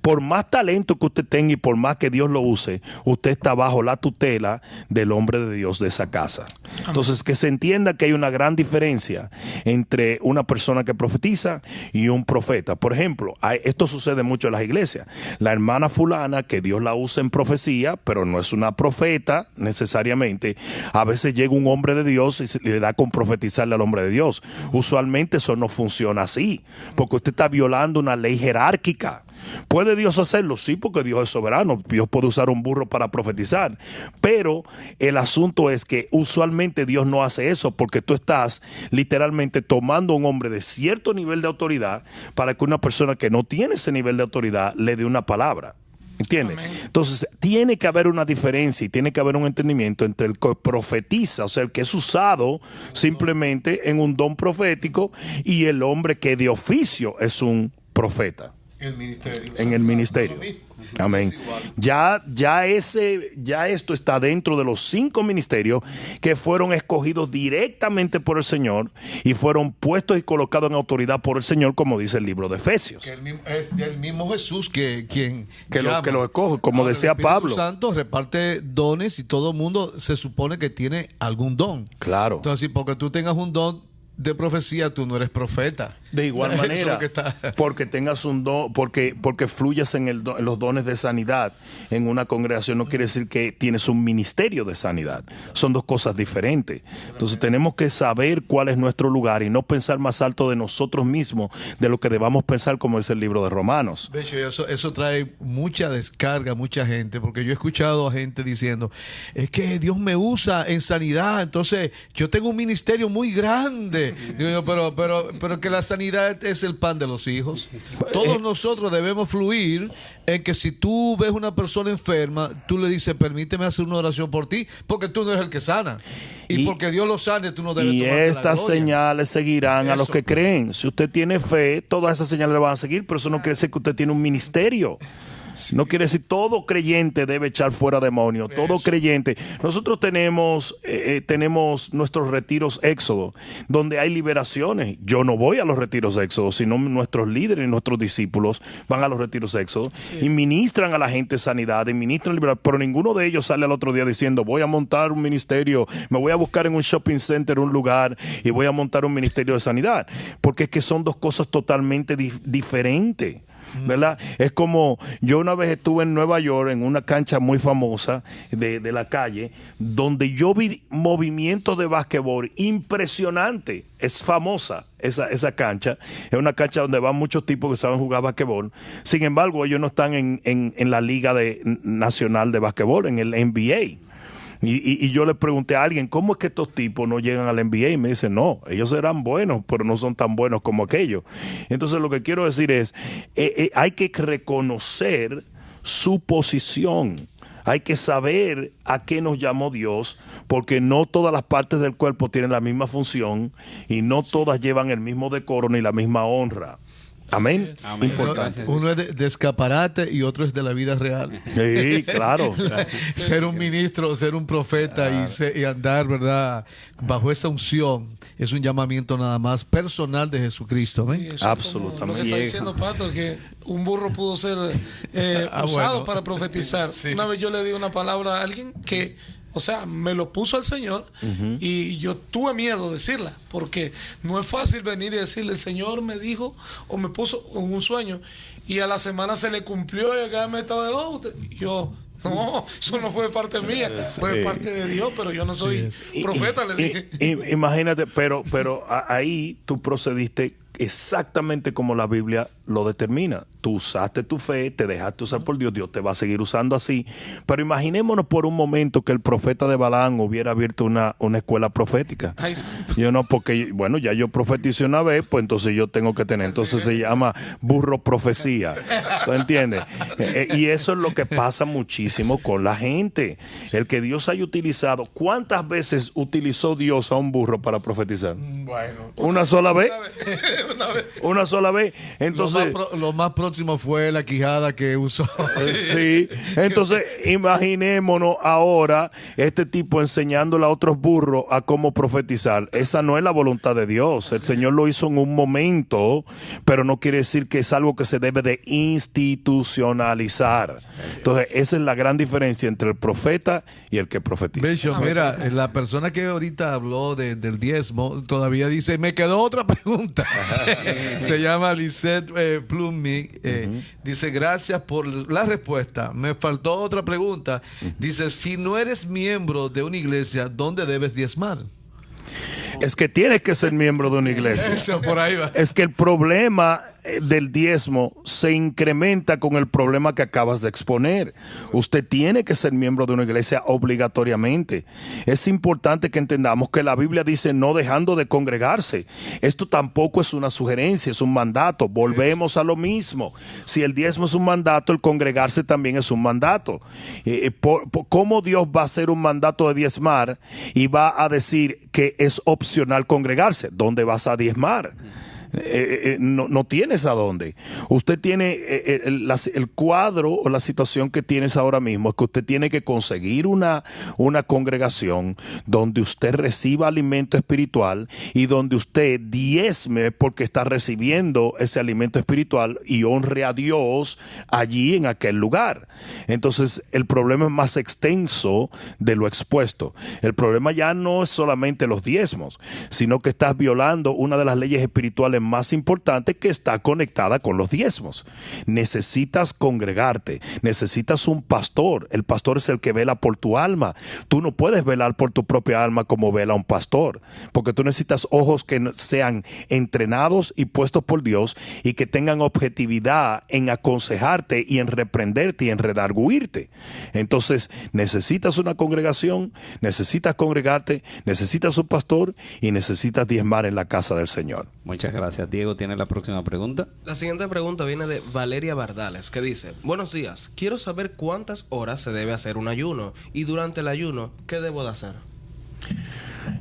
por más talento que usted tenga y por más que Dios lo use, usted está bajo la tutela del hombre de Dios de esa casa. Entonces, que se entienda que hay una gran diferencia entre una persona que profetiza y un profeta. Por ejemplo, esto sucede mucho en las iglesias. La hermana fulana, que Dios la usa en profecía, pero no es una profeta necesariamente. A veces llega un hombre de Dios y le da con profetizarle al hombre de Dios. Usualmente eso no funciona así, porque usted está violando una ley jerárquica. ¿Puede Dios hacerlo? Sí, porque Dios es soberano. Dios puede usar un burro para profetizar. Pero el asunto es que usualmente Dios no hace eso, porque tú estás literalmente tomando a un hombre de cierto nivel de autoridad para que una persona que no tiene ese nivel de autoridad le dé una palabra. ¿Entiendes? Entonces, tiene que haber una diferencia y tiene que haber un entendimiento entre el que profetiza, o sea, el que es usado simplemente en un don profético, y el hombre que de oficio es un profeta. El ministerio. En el ministerio. Amén. Ya esto está dentro de los 5 ministerios que fueron escogidos directamente por el Señor y fueron puestos y colocados en autoridad por el Señor, como dice el libro de Efesios. Que es del mismo Jesús que lo escoge, como decía Pablo. El Espíritu Santo reparte dones y todo el mundo se supone que tiene algún don. Claro. Entonces, porque tú tengas un don de profecía, tú no eres profeta. De igual Eso es manera, lo que está. porque tengas un don, porque fluyas en los dones de sanidad en una congregación no quiere decir que tienes un ministerio de sanidad. Son dos cosas diferentes. Entonces tenemos que saber cuál es nuestro lugar y no pensar más alto de nosotros mismos de lo que debamos pensar, como dice el libro de Romanos. De hecho, eso trae mucha descarga a mucha gente, porque yo he escuchado a gente diciendo, es que Dios me usa en sanidad, entonces yo tengo un ministerio muy grande. Digo yo, pero que la sanidad es el pan de los hijos. Todos nosotros debemos fluir en que si tú ves una persona enferma, tú le dices, permíteme hacer una oración por ti, porque tú no eres el que sana. Y porque Dios lo sane, tú no debes tomarte la gloria. Y estas señales seguirán a los que creen. Si usted tiene fe, todas esas señales le van a seguir, pero eso no quiere decir que usted tiene un ministerio. Sí. No quiere decir todo creyente debe echar fuera demonios. Todo creyente. Nosotros tenemos nuestros retiros éxodo, donde hay liberaciones. Yo no voy a los retiros éxodo, sino nuestros líderes y nuestros discípulos van a los retiros éxodo y ministran a la gente sanidad, y ministran liberación. Pero ninguno de ellos sale al otro día diciendo, voy a montar un ministerio, me voy a buscar en un shopping center un lugar y voy a montar un ministerio de sanidad. Porque es que son dos cosas totalmente diferentes. ¿Verdad? Es como yo una vez estuve en Nueva York en una cancha muy famosa de la calle, donde yo vi movimientos de básquetbol impresionante. Es famosa esa cancha, es una cancha donde van muchos tipos que saben jugar básquetbol. Sin embargo, ellos no están en la liga nacional de básquetbol, en el NBA. Y yo le pregunté a alguien, ¿cómo es que estos tipos no llegan al NBA? Y me dicen, no, ellos serán buenos, pero no son tan buenos como aquellos. Entonces lo que quiero decir es, hay que reconocer su posición. Hay que saber a qué nos llamó Dios, porque no todas las partes del cuerpo tienen la misma función y no todas llevan el mismo decoro ni la misma honra. Amén. Amén. Uno es de escaparate y otro es de la vida real. Sí, claro. Ser un ministro, ser un profeta y andar, ¿verdad?, bajo esa unción es un llamamiento nada más personal de Jesucristo. ¿Ven? Sí, absolutamente. Lo que está diciendo Pato, que un burro pudo ser usado para profetizar. Sí. Una vez yo le di una palabra a alguien que, o sea, me lo puso el Señor y yo tuve miedo de decirla, porque no es fácil venir y decirle, el Señor me dijo o me puso en un sueño y a la semana se le cumplió y acá me estaba de yo, no, eso no fue de parte mía, fue de parte de Dios, pero yo no soy profeta, le dije. Imagínate, pero ahí tú procediste exactamente como la Biblia lo determina. Tú usaste tu fe, te dejaste usar por Dios, Dios te va a seguir usando así. Pero imaginémonos por un momento que el profeta de Balaam hubiera abierto una escuela profética. Ay. Yo no, porque, bueno, ya yo profeticé una vez, pues entonces yo tengo que tener. Entonces se llama burro profecía. ¿Tú entiendes? Y eso es lo que pasa muchísimo con la gente. El que Dios haya utilizado. ¿Cuántas veces utilizó Dios a un burro para profetizar? Bueno. ¿Una sola vez? Una vez. Una sola vez. Entonces, lo más próximo fue la quijada que usó. Sí. Entonces, imaginémonos ahora este tipo enseñándole a otros burros a cómo profetizar. Esa no es la voluntad de Dios. El Señor lo hizo en un momento, pero no quiere decir que es algo que se debe de institucionalizar. Entonces, esa es la gran diferencia entre el profeta y el que profetiza. Becho, mira, la persona que ahorita habló del diezmo todavía dice, me quedó otra pregunta. Se llama Lisette Plummy. Dice, gracias por la respuesta. Me faltó otra pregunta. Dice, si no eres miembro de una iglesia, ¿dónde debes diezmar? Es que tienes que ser miembro de una iglesia. Eso, por ahí va. Es que el problema del diezmo se incrementa con el problema que acabas de exponer. Usted tiene que ser miembro de una iglesia obligatoriamente. Es importante que entendamos que la Biblia dice no dejando de congregarse. Esto tampoco es una sugerencia, es un mandato. Volvemos a lo mismo. Si el diezmo es un mandato, el congregarse también es un mandato. ¿Cómo Dios va a hacer un mandato de diezmar y va a decir que es opcional congregarse? ¿Dónde vas a diezmar? no tienes a dónde. Usted tiene el cuadro o la situación que tienes ahora mismo es que usted tiene que conseguir una congregación donde usted reciba alimento espiritual y donde usted diezme porque está recibiendo ese alimento espiritual y honre a Dios allí en aquel lugar. Entonces el problema es más extenso de lo expuesto. El problema ya no es solamente los diezmos, sino que estás violando una de las leyes espirituales más importantes que está conectada con los diezmos. Necesitas congregarte, necesitas un pastor. El pastor es el que vela por tu alma. Tú no puedes velar por tu propia alma como vela un pastor, porque tú necesitas ojos que sean entrenados y puestos por Dios y que tengan objetividad en aconsejarte y en reprenderte y en redarguirte. Entonces necesitas una congregación, necesitas congregarte, necesitas un pastor y necesitas diezmar en la casa del Señor. Muchas gracias. Diego tiene la próxima pregunta. La siguiente pregunta viene de Valeria Bardales, que dice: buenos días, quiero saber cuántas horas se debe hacer un ayuno y durante el ayuno, ¿qué debo de hacer?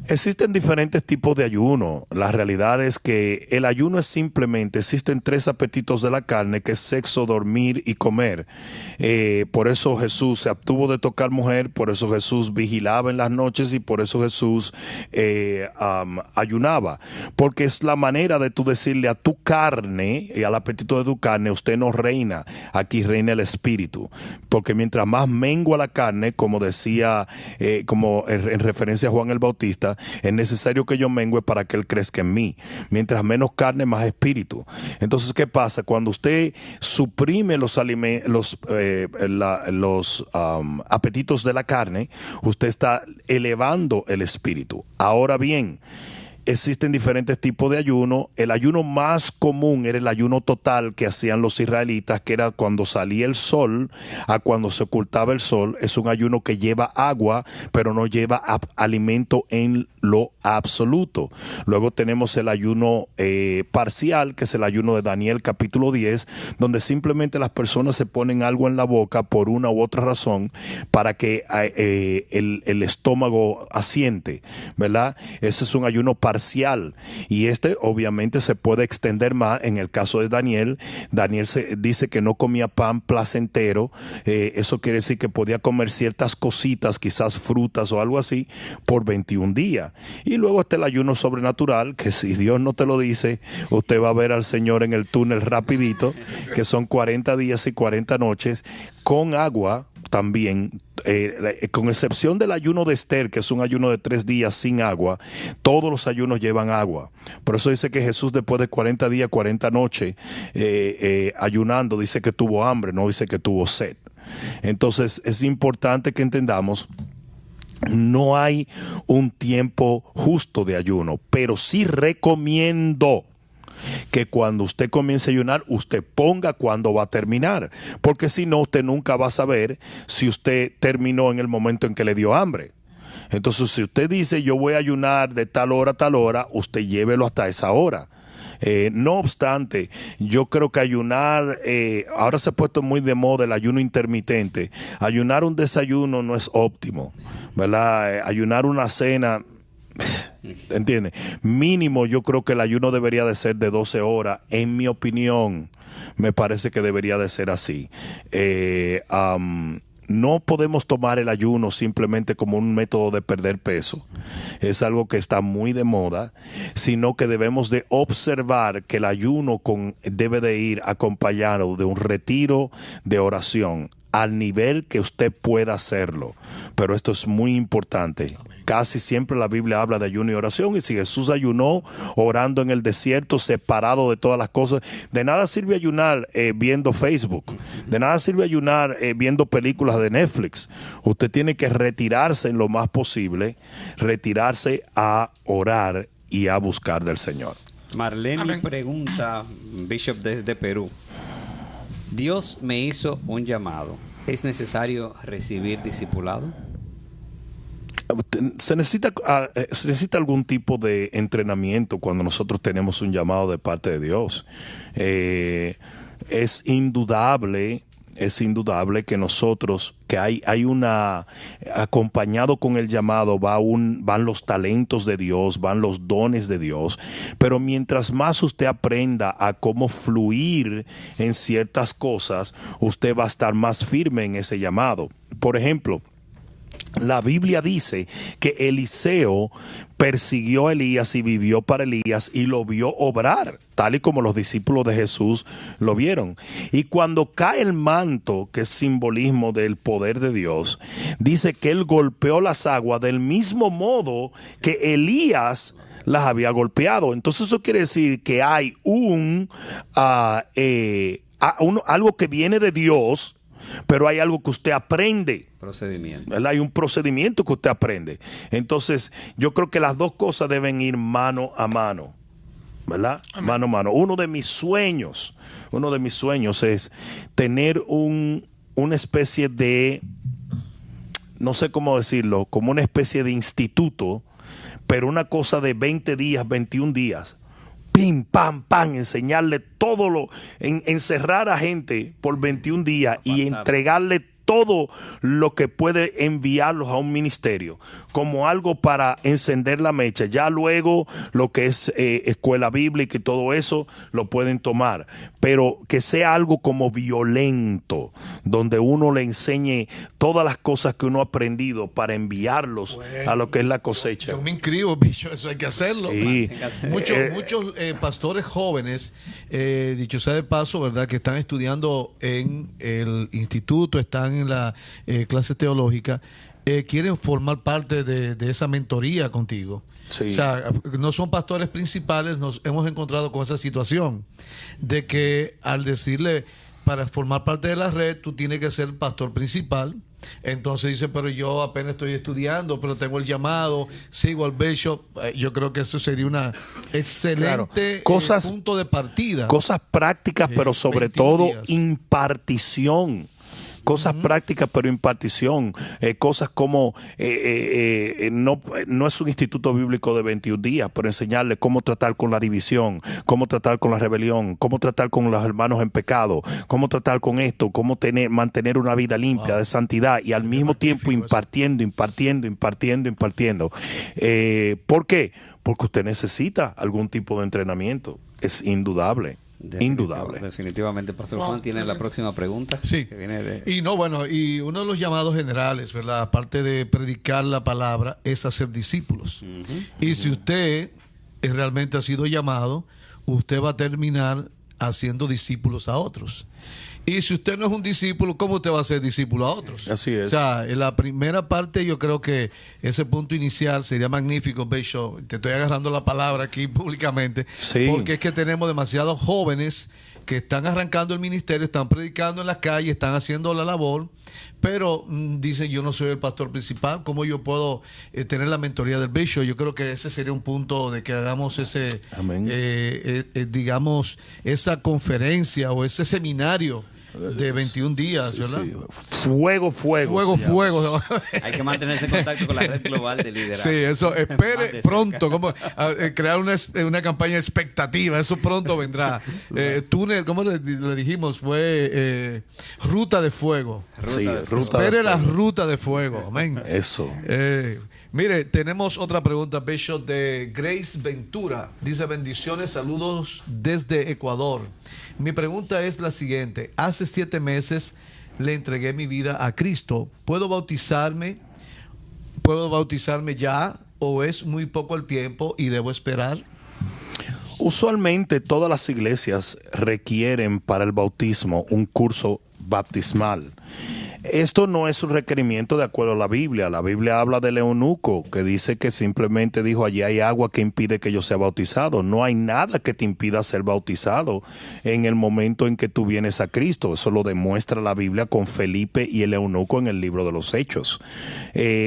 Existen diferentes tipos de ayuno. La realidad es que el ayuno es simplemente, existen 3 apetitos de la carne, que es sexo, dormir y comer. Por eso Jesús se abstuvo de tocar mujer, por eso Jesús vigilaba en las noches y por eso Jesús ayunaba. Porque es la manera de tú decirle a tu carne y al apetito de tu carne: usted no reina, aquí reina el espíritu. Porque mientras más mengua la carne, como decía, como en referencia a Juan el Bautista, es necesario que yo mengue para que él crezca en mí. Mientras menos carne, más espíritu. Entonces, ¿qué pasa? Cuando usted suprime los apetitos de la carne, usted está elevando el espíritu. Ahora bien, existen diferentes tipos de ayuno. El ayuno más común era el ayuno total que hacían los israelitas, que era cuando salía el sol a cuando se ocultaba el sol. Es un ayuno que lleva agua, pero no lleva alimento en lo absoluto. Luego tenemos el ayuno parcial, que es el ayuno de Daniel capítulo 10, donde simplemente las personas se ponen algo en la boca por una u otra razón para que el estómago asiente, ¿verdad? Ese es un ayuno parcial. Y obviamente se puede extender más. En el caso de Daniel se dice que no comía pan placentero. Eso quiere decir que podía comer ciertas cositas, quizás frutas o algo así, por 21 días. Y luego está el ayuno sobrenatural, que si Dios no te lo dice, usted va a ver al Señor en el túnel rapidito, que son 40 días y 40 noches con agua también. Con excepción del ayuno de Esther, que es un ayuno de 3 días sin agua, todos los ayunos llevan agua. Por eso dice que Jesús, después de 40 días, 40 noches ayunando, dice que tuvo hambre, no dice que tuvo sed. Entonces es importante que entendamos: no hay un tiempo justo de ayuno, pero sí recomiendo que cuando usted comience a ayunar, usted ponga cuándo va a terminar, porque si no, usted nunca va a saber si usted terminó en el momento en que le dio hambre. Entonces, si usted dice yo voy a ayunar de tal hora a tal hora, usted llévelo hasta esa hora. No obstante, yo creo que ayunar, ahora se ha puesto muy de moda el ayuno intermitente. Ayunar un desayuno no es óptimo, ¿verdad? Ayunar una cena, ¿entiendes? Mínimo, yo creo que el ayuno debería de ser de 12 horas. En mi opinión, me parece que debería de ser así. No podemos tomar el ayuno simplemente como un método de perder peso. Es algo que está muy de moda, sino que debemos de observar que el ayuno debe de ir acompañado de un retiro de oración al nivel que usted pueda hacerlo. Pero esto es muy importante. Casi siempre la Biblia habla de ayuno y oración, y si Jesús ayunó orando en el desierto, separado de todas las cosas, de nada sirve ayunar viendo Facebook, de nada sirve ayunar viendo películas de Netflix. Usted tiene que retirarse en lo más posible, retirarse a orar y a buscar del Señor. Marlene pregunta, Bishop desde Perú: Dios me hizo un llamado, ¿es necesario recibir discipulado? Se necesita algún tipo de entrenamiento cuando nosotros tenemos un llamado de parte de Dios. Es indudable es indudable que nosotros, que hay una, acompañado con el llamado van los talentos de Dios, van los dones de Dios, pero mientras más usted aprenda a cómo fluir en ciertas cosas, usted va a estar más firme en ese llamado. Por ejemplo, la Biblia dice que Eliseo persiguió a Elías y vivió para Elías y lo vio obrar, tal y como los discípulos de Jesús lo vieron. Y cuando cae el manto, que es simbolismo del poder de Dios, dice que él golpeó las aguas del mismo modo que Elías las había golpeado. Entonces eso quiere decir que hay algo que viene de Dios, pero hay algo que usted aprende. Procedimiento. ¿Verdad? Hay un procedimiento que usted aprende. Entonces, yo creo que las dos cosas deben ir mano a mano. ¿Verdad? Amén. Mano a mano. Uno de mis sueños es tener una especie de, no sé cómo decirlo, como una especie de instituto, pero una cosa de 20 días, 21 días. Pim, pam, pam, enseñarle encerrar a gente por 21 días y entregarle todo lo que puede enviarlos a un ministerio como algo para encender la mecha. Ya luego lo que es escuela bíblica y todo eso lo pueden tomar, pero que sea algo como violento, donde uno le enseñe todas las cosas que uno ha aprendido para enviarlos a lo que es la cosecha. Yo me inscribo, bicho, eso hay que hacerlo. Sí. Muchos pastores jóvenes, dicho sea de paso, ¿verdad?, que están estudiando en el instituto, están en la clase teológica, quieren formar parte de esa mentoría contigo. Sí. O sea, no son pastores principales, nos hemos encontrado con esa situación de que al decirle, para formar parte de la red, tú tienes que ser pastor principal. Entonces dice, pero yo apenas estoy estudiando, pero tengo el llamado, sigo al bishop. Yo creo que eso sería una excelente punto de partida. Cosas prácticas, pero sobre todo impartición. Cosas prácticas, pero impartición. Cosas como, no es un instituto bíblico de 21 días, pero enseñarle cómo tratar con la división, cómo tratar con la rebelión, cómo tratar con los hermanos en pecado, cómo tratar con esto, cómo mantener una vida limpia, de santidad, y al mismo tiempo impartiendo. ¿Por qué? Porque usted necesita algún tipo de entrenamiento. Es indudable. Definitivamente, Pastor Juan tiene la próxima pregunta. Sí. Que viene de... Y uno de los llamados generales, ¿verdad?, aparte de predicar la palabra, es hacer discípulos. Y si usted realmente ha sido llamado, usted va a terminar haciendo discípulos a otros. Y si usted no es un discípulo, ¿cómo usted va a ser discípulo a otros? Así es. O sea, en la primera parte yo creo que ese punto inicial sería magnífico, Bishop. Te estoy agarrando la palabra aquí públicamente. Sí. Porque es que tenemos demasiados jóvenes que están arrancando el ministerio, están predicando en las calles, están haciendo la labor, pero dicen, yo no soy el pastor principal, ¿cómo yo puedo tener la mentoría del Bishop? Yo creo que ese sería un punto de que hagamos ese, digamos, esa conferencia o ese seminario de 21 días, ¿verdad? Sí. Fuego. Hay que mantenerse en contacto con la red global de liderazgo. Sí, eso, espere pronto, como crear una campaña expectativa, eso pronto vendrá. Túnel, ¿cómo le dijimos? Fue ruta de fuego. Espere la ruta de fuego, amén. Eso. Mire, tenemos otra pregunta, Bishop, de Grace Ventura. Dice, bendiciones, saludos desde Ecuador. Mi pregunta es la siguiente. Hace 7 meses le entregué mi vida a Cristo. ¿Puedo bautizarme ya o es muy poco el tiempo y debo esperar? Usualmente todas las iglesias requieren para el bautismo un curso baptismal. Esto no es un requerimiento de acuerdo a la Biblia. La Biblia habla del eunuco, que dice que simplemente dijo, allí hay agua que impide que yo sea bautizado. No hay nada que te impida ser bautizado en el momento en que tú vienes a Cristo. Eso lo demuestra la Biblia con Felipe y el eunuco en el libro de los Hechos.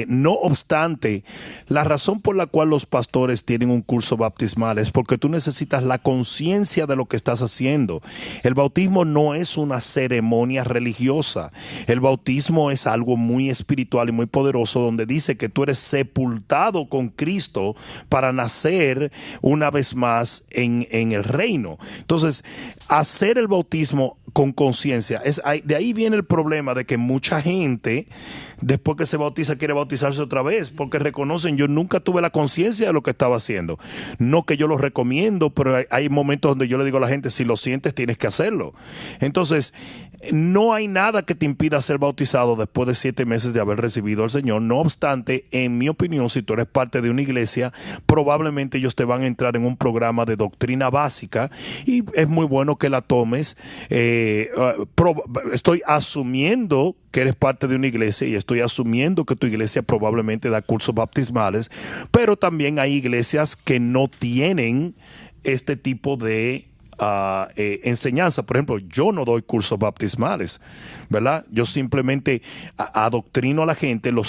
No obstante, la razón por la cual los pastores tienen un curso baptismal es porque tú necesitas la conciencia de lo que estás haciendo. El bautismo no es una ceremonia religiosa. El bautismo es algo muy espiritual y muy poderoso, donde dice que tú eres sepultado con Cristo para nacer una vez más en el reino. Entonces, hacer el bautismo con conciencia. De ahí viene el problema de que mucha gente, después que se bautiza, quiere bautizarse otra vez, porque reconocen, yo nunca tuve la conciencia de lo que estaba haciendo. No que yo lo recomiendo, pero hay momentos donde yo le digo a la gente, si lo sientes, tienes que hacerlo. Entonces, no hay nada que te impida ser bautizado después de 7 meses de haber recibido al Señor. No obstante, en mi opinión, si tú eres parte de una iglesia, probablemente ellos te van a entrar en un programa de doctrina básica y es muy bueno que la tomes. Estoy asumiendo que eres parte de una iglesia y estoy asumiendo que tu iglesia probablemente da cursos bautismales, pero también hay iglesias que no tienen este tipo de enseñanza. Por ejemplo, yo no doy cursos bautismales, ¿verdad? Yo simplemente adoctrino a la gente, lo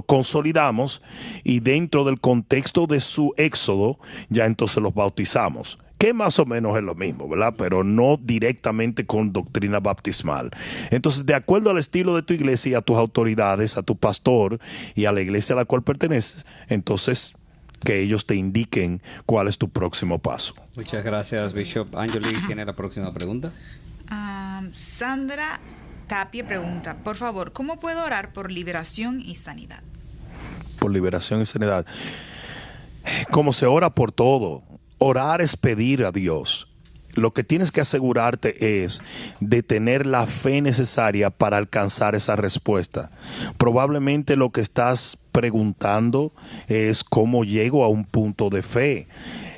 consolidamos y dentro del contexto de su éxodo ya entonces los bautizamos, que más o menos es lo mismo, ¿verdad? Pero no directamente con doctrina bautismal. Entonces, de acuerdo al estilo de tu iglesia y a tus autoridades, a tu pastor y a la iglesia a la cual perteneces, entonces que ellos te indiquen cuál es tu próximo paso. Muchas gracias, Bishop. Angelique tiene la próxima pregunta. Sandra Tapia pregunta, por favor, ¿cómo puedo orar por liberación y sanidad? Por liberación y sanidad. Como se ora por todo. Orar es pedir a Dios. Lo que tienes que asegurarte es de tener la fe necesaria para alcanzar esa respuesta. Probablemente lo que estás preguntando es cómo llego a un punto de fe.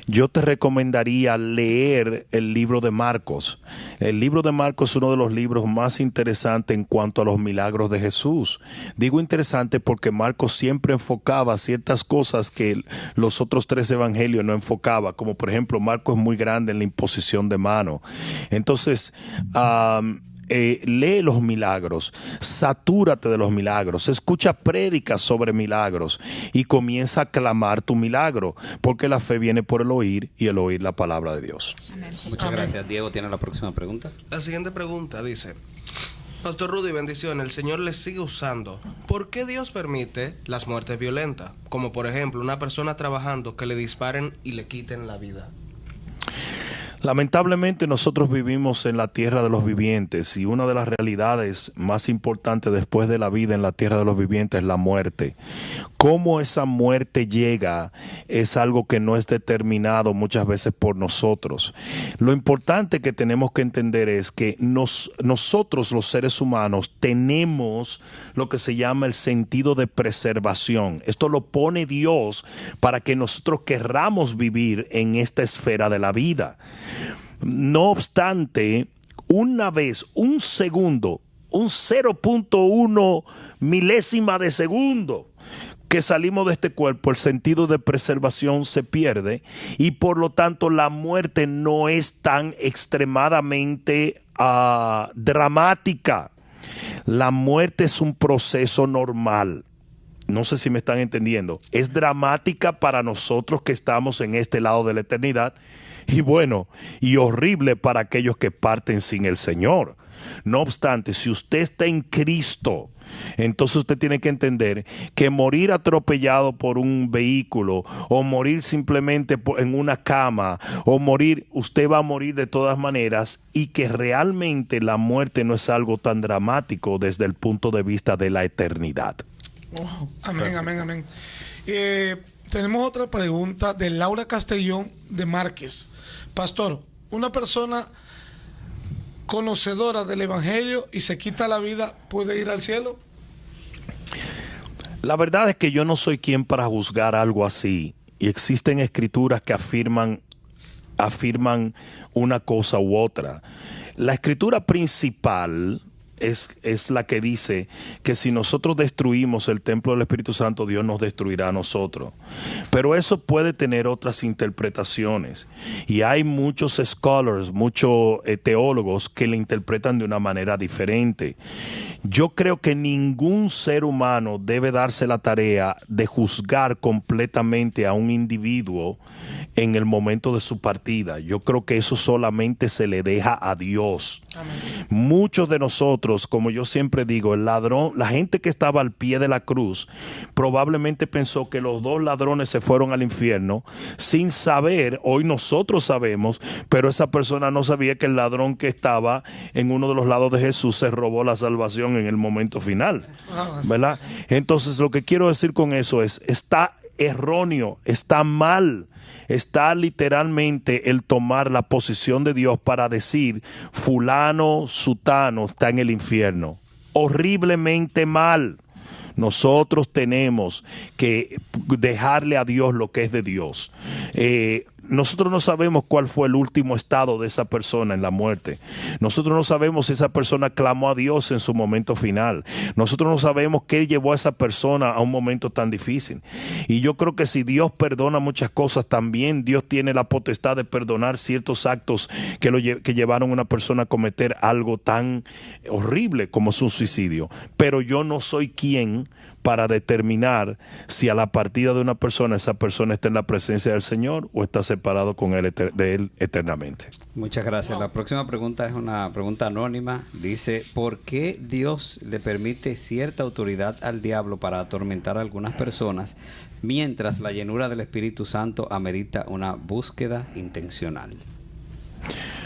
Yo te recomendaría leer el libro de Marcos. El libro de Marcos es uno de los libros más interesantes en cuanto a los milagros de Jesús. Digo interesante porque Marcos siempre enfocaba ciertas cosas que los otros 3 evangelios no enfocaba, como por ejemplo Marcos es muy grande en la imposición de mano. Entonces, lee los milagros, satúrate de los milagros, escucha prédicas sobre milagros y comienza a clamar tu milagro, porque la fe viene por el oír y el oír la palabra de Dios. Muchas gracias. Diego tiene la próxima pregunta. La siguiente pregunta dice: Pastor Rudy, bendición, el Señor les sigue usando. ¿Por qué Dios permite las muertes violentas? Como por ejemplo una persona trabajando que le disparen y le quiten la vida. Lamentablemente nosotros vivimos en la tierra de los vivientes y una de las realidades más importantes después de la vida en la tierra de los vivientes es la muerte. Cómo esa muerte llega es algo que no es determinado muchas veces por nosotros. Lo importante que tenemos que entender es que nosotros los seres humanos tenemos lo que se llama el sentido de preservación. Esto lo pone Dios para que nosotros querramos vivir en esta esfera de la vida. No obstante, una vez, un segundo, un 0.1 milésima de segundo que salimos de este cuerpo, el sentido de preservación se pierde y por lo tanto la muerte no es tan extremadamente dramática. La muerte es un proceso normal. No sé si me están entendiendo. Es dramática para nosotros que estamos en este lado de la eternidad y bueno, y horrible para aquellos que parten sin el Señor. No obstante, si usted está en Cristo, entonces usted tiene que entender que morir atropellado por un vehículo o morir simplemente en una cama o morir, usted va a morir de todas maneras y que realmente la muerte no es algo tan dramático desde el punto de vista de la eternidad. Oh, amén, amén, amén. Tenemos otra pregunta de Laura Castellón de Márquez. Pastor, una persona conocedora del Evangelio y se quita la vida, ¿puede ir al cielo? La verdad es que yo no soy quien para juzgar algo así. Y existen escrituras que afirman una cosa u otra. La escritura principal es la que dice que si nosotros destruimos el templo del Espíritu Santo, Dios nos destruirá a nosotros. Pero eso puede tener otras interpretaciones. Y hay muchos scholars, muchos teólogos que le interpretan de una manera diferente. Yo creo que ningún ser humano debe darse la tarea de juzgar completamente a un individuo en el momento de su partida. Yo creo que eso solamente se le deja a Dios. Amén. Muchos de nosotros, como yo siempre digo, el ladrón, la gente que estaba al pie de la cruz, probablemente pensó que los dos ladrones se fueron al infierno sin saber. Hoy nosotros sabemos, pero esa persona no sabía que el ladrón que estaba en uno de los lados de Jesús se robó la salvación en el momento final, ¿verdad? Entonces, lo que quiero decir con eso es, está erróneo, está mal. Está literalmente el tomar la posición de Dios para decir fulano, sutano está en el infierno. Horriblemente mal. Nosotros tenemos que dejarle a Dios lo que es de Dios. Nosotros no sabemos cuál fue el último estado de esa persona en la muerte. Nosotros no sabemos si esa persona clamó a Dios en su momento final. Nosotros no sabemos qué llevó a esa persona a un momento tan difícil. Y yo creo que si Dios perdona muchas cosas, también Dios tiene la potestad de perdonar ciertos actos que llevaron a una persona a cometer algo tan horrible como es un suicidio. Pero yo no soy quien para determinar si a la partida de una persona, esa persona está en la presencia del Señor o está separado con él, de Él eternamente. Muchas gracias. La próxima pregunta es una pregunta anónima. Dice, ¿por qué Dios le permite cierta autoridad al diablo para atormentar a algunas personas, mientras la llenura del Espíritu Santo amerita una búsqueda intencional?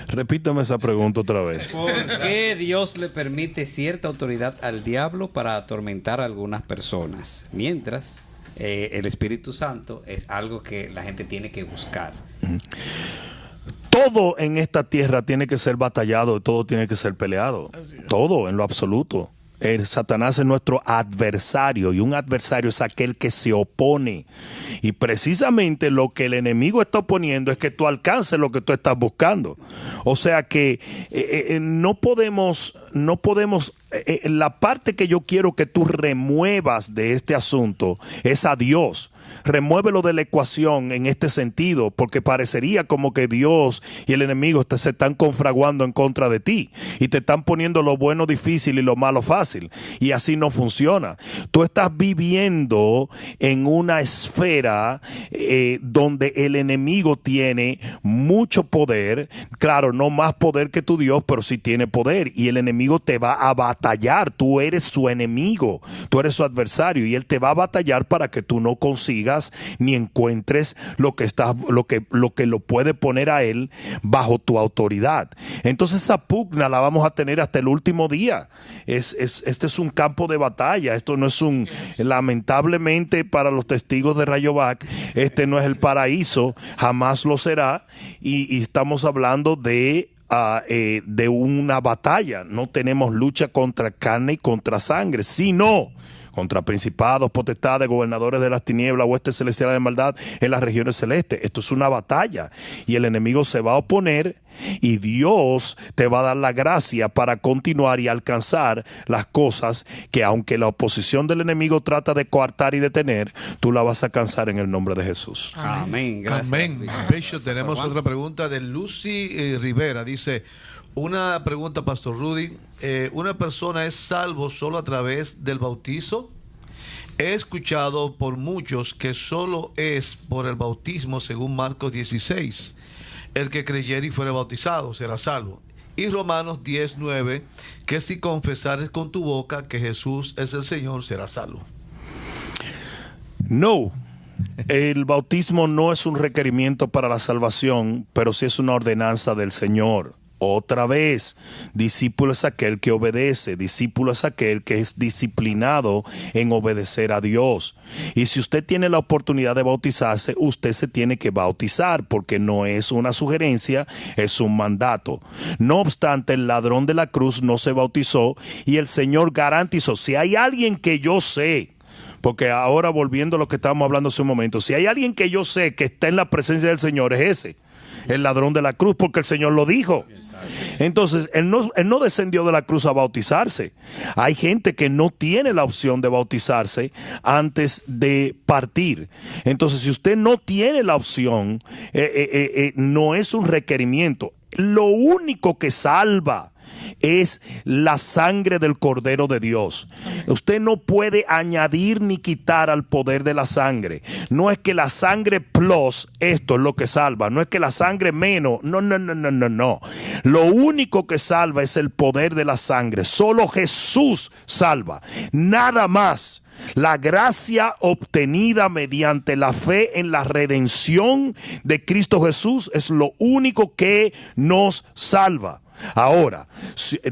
Repítame esa pregunta otra vez. ¿Por qué Dios le permite cierta autoridad al diablo para atormentar a algunas personas, mientras el Espíritu Santo es algo que la gente tiene que buscar? Todo en esta tierra tiene que ser batallado, todo tiene que ser peleado. Todo, en lo absoluto. El Satanás es nuestro adversario, y un adversario es aquel que se opone. Y precisamente lo que el enemigo está oponiendo es que tú alcances lo que tú estás buscando. O sea que no podemos, la parte que yo quiero que tú remuevas de este asunto es a Dios. Remuévelo de la ecuación en este sentido, porque parecería como que Dios y el enemigo se están confraguando en contra de ti y te están poniendo lo bueno difícil y lo malo fácil, y así no funciona. Tú estás viviendo en una esfera donde el enemigo tiene mucho poder, claro, no más poder que tu Dios, pero sí tiene poder, y el enemigo te va a batallar. Tú eres su enemigo, tú eres su adversario, y él te va a batallar para que tú no consigas ni encuentres lo que lo puede poner a él bajo tu autoridad. Entonces esa pugna la vamos a tener hasta el último día. Este es un campo de batalla. Esto no es lamentablemente para los testigos de Rayovac, este no es el paraíso, jamás lo será, y estamos hablando de una batalla. No tenemos lucha contra carne y contra sangre, sino contra principados, potestades, gobernadores de las tinieblas, huestes celestiales de maldad en las regiones celestes. Esto es una batalla, y el enemigo se va a oponer, y Dios te va a dar la gracia para continuar y alcanzar las cosas que, aunque la oposición del enemigo trata de coartar y detener, tú la vas a alcanzar en el nombre de Jesús. Amén. Gracias. Amén. Bishop, tenemos otra pregunta de Lucy Rivera. Dice, una pregunta, Pastor Rudy. ¿Una persona es salvo solo a través del bautizo? He escuchado por muchos que solo es por el bautismo, según Marcos 16. El que creyere y fuere bautizado será salvo. Y Romanos 10:9, que si confesares con tu boca que Jesús es el Señor, serás salvo. No. El bautismo no es un requerimiento para la salvación, pero sí es una ordenanza del Señor. Otra vez, discípulo es aquel que obedece, discípulo es aquel que es disciplinado en obedecer a Dios. Y si usted tiene la oportunidad de bautizarse, usted se tiene que bautizar, porque no es una sugerencia, es un mandato. No obstante, el ladrón de la cruz no se bautizó, y el Señor garantizó, si hay alguien que yo sé, porque ahora volviendo a lo que estábamos hablando hace un momento, si hay alguien que yo sé que está en la presencia del Señor, es ese, el ladrón de la cruz, porque el Señor lo dijo. Entonces, él no descendió de la cruz a bautizarse. Hay gente que no tiene la opción de bautizarse antes de partir. Entonces, si usted no tiene la opción, no es un requerimiento. Lo único que salva es la sangre del Cordero de Dios. Usted no puede añadir ni quitar al poder de la sangre. No es que la sangre plus esto es lo que salva, no es que la sangre menos, no. Lo único que salva es el poder de la sangre. Solo Jesús salva, nada más. La gracia obtenida mediante la fe en la redención de Cristo Jesús es lo único que nos salva. Ahora,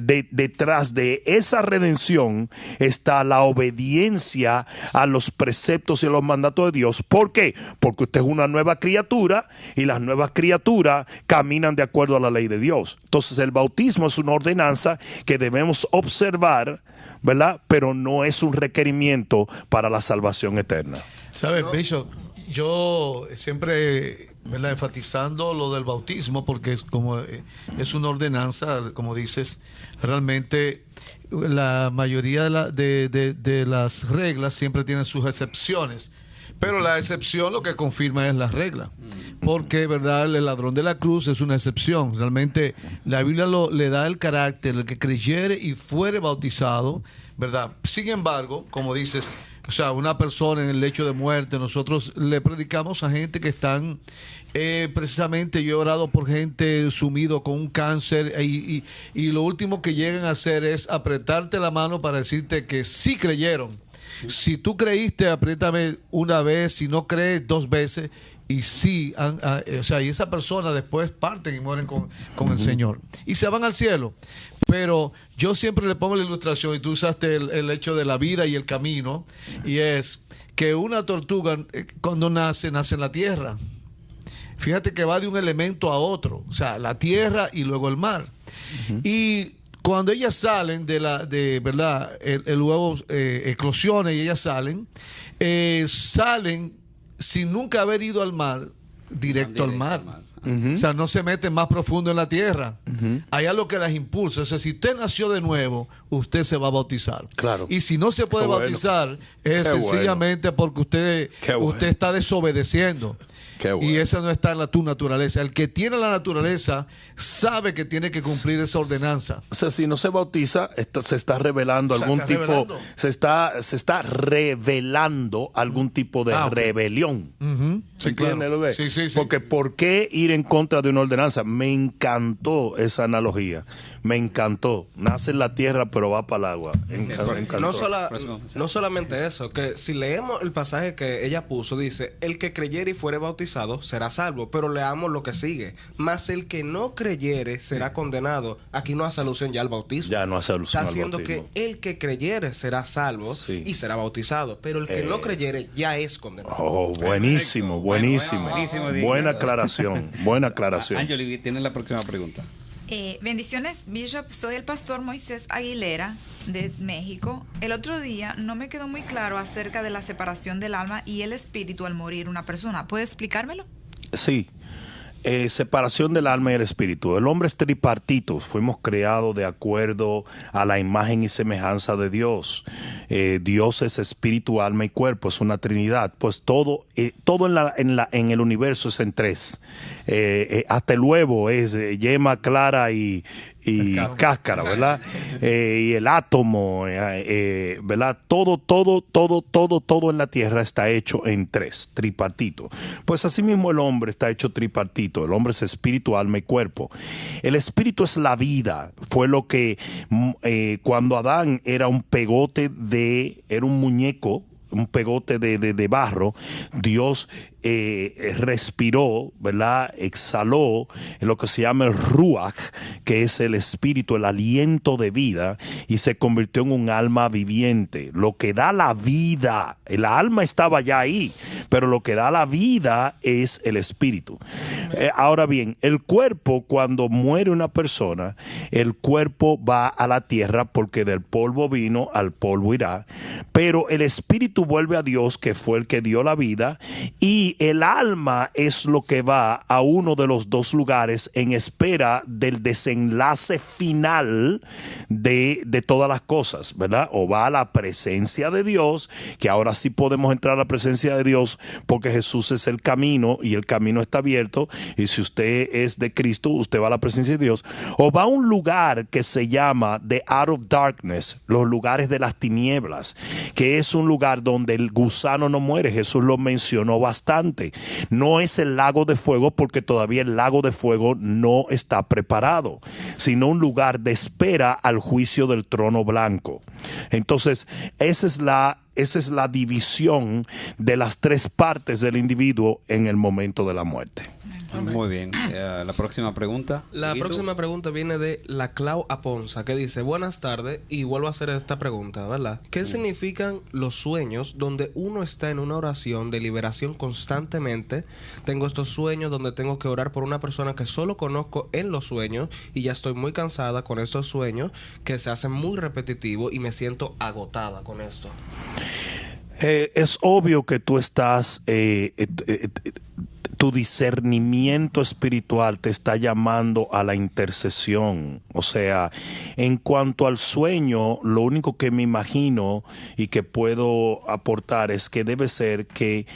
detrás de esa redención está la obediencia a los preceptos y a los mandatos de Dios. ¿Por qué? Porque usted es una nueva criatura y las nuevas criaturas caminan de acuerdo a la ley de Dios. Entonces el bautismo es una ordenanza que debemos observar, ¿verdad? Pero no es un requerimiento para la salvación eterna. ¿Sabes, Bishop? Yo siempre, ¿verdad?, enfatizando lo del bautismo, porque es como es una ordenanza, como dices, realmente la mayoría de las reglas siempre tienen sus excepciones. Pero la excepción lo que confirma es la regla. Porque, ¿verdad?, el ladrón de la cruz es una excepción. Realmente la Biblia le da el carácter, el que creyere y fuere bautizado, ¿verdad? Sin embargo, como dices, o sea, una persona en el lecho de muerte, nosotros le predicamos a gente que están, precisamente yo he orado por gente sumido con un cáncer y lo último que llegan a hacer es apretarte la mano para decirte que sí creyeron. Si tú creíste, apriétame una vez, si no crees, 2 veces. Y sí, o sea, y esa persona después parten y mueren con el Señor. Y se van al cielo. Pero yo siempre le pongo la ilustración, y tú usaste el hecho de la vida y el camino, y es que una tortuga cuando nace en la tierra. Fíjate que va de un elemento a otro, o sea, la tierra y luego el mar. Y cuando ellas salen ¿verdad? El huevo eclosiona y ellas salen sin nunca haber ido al mar, directo al mar. O sea, no se meten más profundo en la tierra. Hay algo que las impulsa. O sea, si usted nació de nuevo, usted se va a bautizar. Claro. Y si no se puede bautizar, es sencillamente porque usted está desobedeciendo. Y esa no está en tu naturaleza. El que tiene la naturaleza sabe que tiene que cumplir esa ordenanza. O sea, si no se bautiza, se está revelando algún tipo, se está revelando algún tipo de rebelión. Sí, claro. Sí. Porque ¿por qué ir en contra de una ordenanza? Me encantó esa analogía. Me encantó. Nace en la tierra, pero va para el agua. No solamente eso, que si leemos el pasaje que ella puso, dice, el que creyere y fuere bautizado será salvo, pero leamos lo que sigue. Mas el que no creyere será condenado. Aquí no hace alusión ya al bautismo. Ya no hace alusión al bautismo. Está haciendo que el que creyere será salvo y será bautizado, pero el que no creyere ya es condenado. Oh, buenísimo. Buena aclaración. Angeli, ¿tienes la próxima pregunta? Bendiciones, Bishop. Soy el pastor Moisés Aguilera de México. El otro día no me quedó muy claro acerca de la separación del alma y el espíritu al morir una persona. ¿Puede explicármelo? Sí. Separación del alma y el espíritu. El hombre es tripartito. Fuimos creados de acuerdo a la imagen y semejanza de Dios. Dios es espíritu, alma y cuerpo. Es una trinidad. Pues todo en el universo es en 3. Hasta el huevo es yema, clara y cáscara, ¿verdad? Y el átomo, ¿verdad? Todo en la tierra está hecho en 3, tripartito. Pues así mismo el hombre está hecho tripartito. El hombre es espíritu, alma y cuerpo. El espíritu es la vida. Fue lo que cuando Adán era un pegote era un muñeco, un pegote de barro, Dios respiró, ¿verdad? Exhaló lo que se llama el ruach, que es el espíritu, el aliento de vida, y se convirtió en un alma viviente. Lo que da la vida, el alma estaba ya ahí, pero lo que da la vida es el espíritu. Ahora bien, el cuerpo, cuando muere una persona, el cuerpo va a la tierra porque del polvo vino, al polvo irá, pero el espíritu vuelve a Dios, que fue el que dio la vida, y Y el alma es lo que va a uno de los dos lugares en espera del desenlace final de todas las cosas, ¿verdad? O va a la presencia de Dios, que ahora sí podemos entrar a la presencia de Dios porque Jesús es el camino y el camino está abierto. Y si usted es de Cristo, usted va a la presencia de Dios. O va a un lugar que se llama The Out of Darkness, los lugares de las tinieblas, que es un lugar donde el gusano no muere. Jesús lo mencionó bastante. No es el lago de fuego porque todavía el lago de fuego no está preparado, sino un lugar de espera al juicio del trono blanco. Entonces, esa es la división de las tres partes del individuo en el momento de la muerte. Muy bien. La próxima pregunta. La próxima pregunta viene de la Clau Aponza, que dice: buenas tardes, y vuelvo a hacer esta pregunta, ¿verdad? ¿Qué significan los sueños donde uno está en una oración de liberación constantemente? Tengo estos sueños donde tengo que orar por una persona que solo conozco en los sueños y ya estoy muy cansada con estos sueños que se hacen muy repetitivos y me siento agotada con esto. Es obvio que tú estás... tu discernimiento espiritual te está llamando a la intercesión. O sea, en cuanto al sueño, lo único que me imagino y que puedo aportar es que debe ser que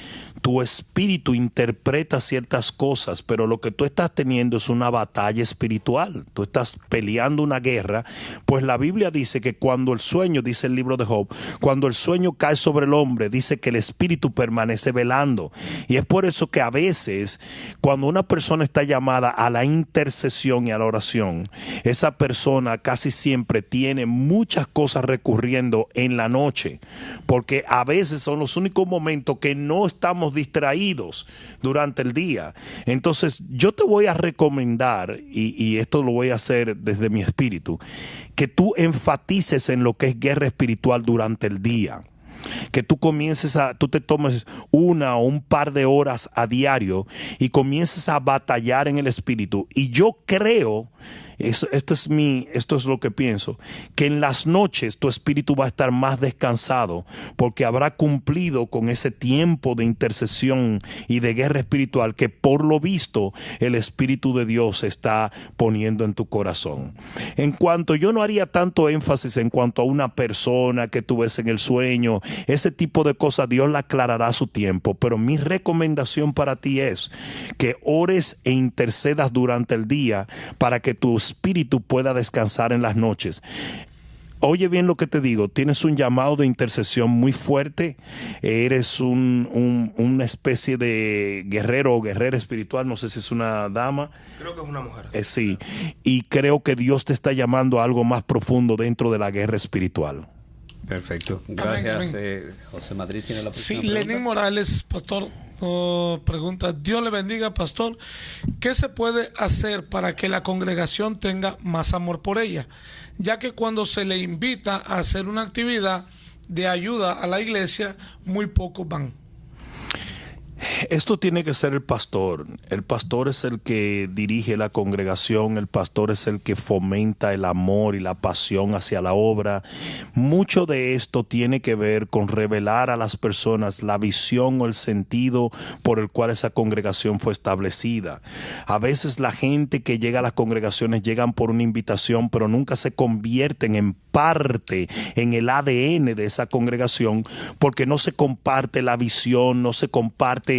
tu espíritu interpreta ciertas cosas, pero lo que tú estás teniendo es una batalla espiritual. Tú estás peleando una guerra, pues la Biblia dice que cuando el sueño, dice el libro de Job, cuando el sueño cae sobre el hombre, dice que el espíritu permanece velando. Y es por eso que a veces, cuando una persona está llamada a la intercesión y a la oración, esa persona casi siempre tiene muchas cosas recurriendo en la noche, porque a veces son los únicos momentos que no estamos distraídos durante el día. Entonces yo te voy a recomendar, y esto lo voy a hacer desde mi espíritu, que tú enfatices en lo que es guerra espiritual durante el día. Que tú te tomes una o un par de horas a diario y comiences a batallar en el espíritu. Y yo creo, esto es lo que pienso, que en las noches tu espíritu va a estar más descansado porque habrá cumplido con ese tiempo de intercesión y de guerra espiritual que por lo visto el Espíritu de Dios está poniendo en tu corazón. Yo no haría tanto énfasis en cuanto a una persona que tú ves en el sueño, ese tipo de cosas Dios la aclarará a su tiempo, pero mi recomendación para ti es que ores e intercedas durante el día para que tu espíritu pueda descansar en las noches. Oye bien lo que te digo, tienes un llamado de intercesión muy fuerte, eres una especie de guerrero o guerrera espiritual, no sé si es una dama. Creo que es una mujer. Sí, y creo que Dios te está llamando a algo más profundo dentro de la guerra espiritual. Perfecto, gracias. Amén. José Madrid tiene la próxima Sí, pregunta. Lenín Morales, pastor, pregunta: Dios le bendiga, pastor. ¿Qué se puede hacer para que la congregación tenga más amor por ella? Ya que cuando se le invita a hacer una actividad de ayuda a la iglesia, muy pocos van. Esto tiene que ser el pastor. El pastor es el que dirige la congregación, el pastor es el que fomenta el amor y la pasión hacia la obra. Mucho de esto tiene que ver con revelar a las personas la visión o el sentido por el cual esa congregación fue establecida. A veces la gente que llega a las congregaciones llegan por una invitación, pero nunca se convierten en parte en el ADN de esa congregación porque no se comparte la visión, no se comparte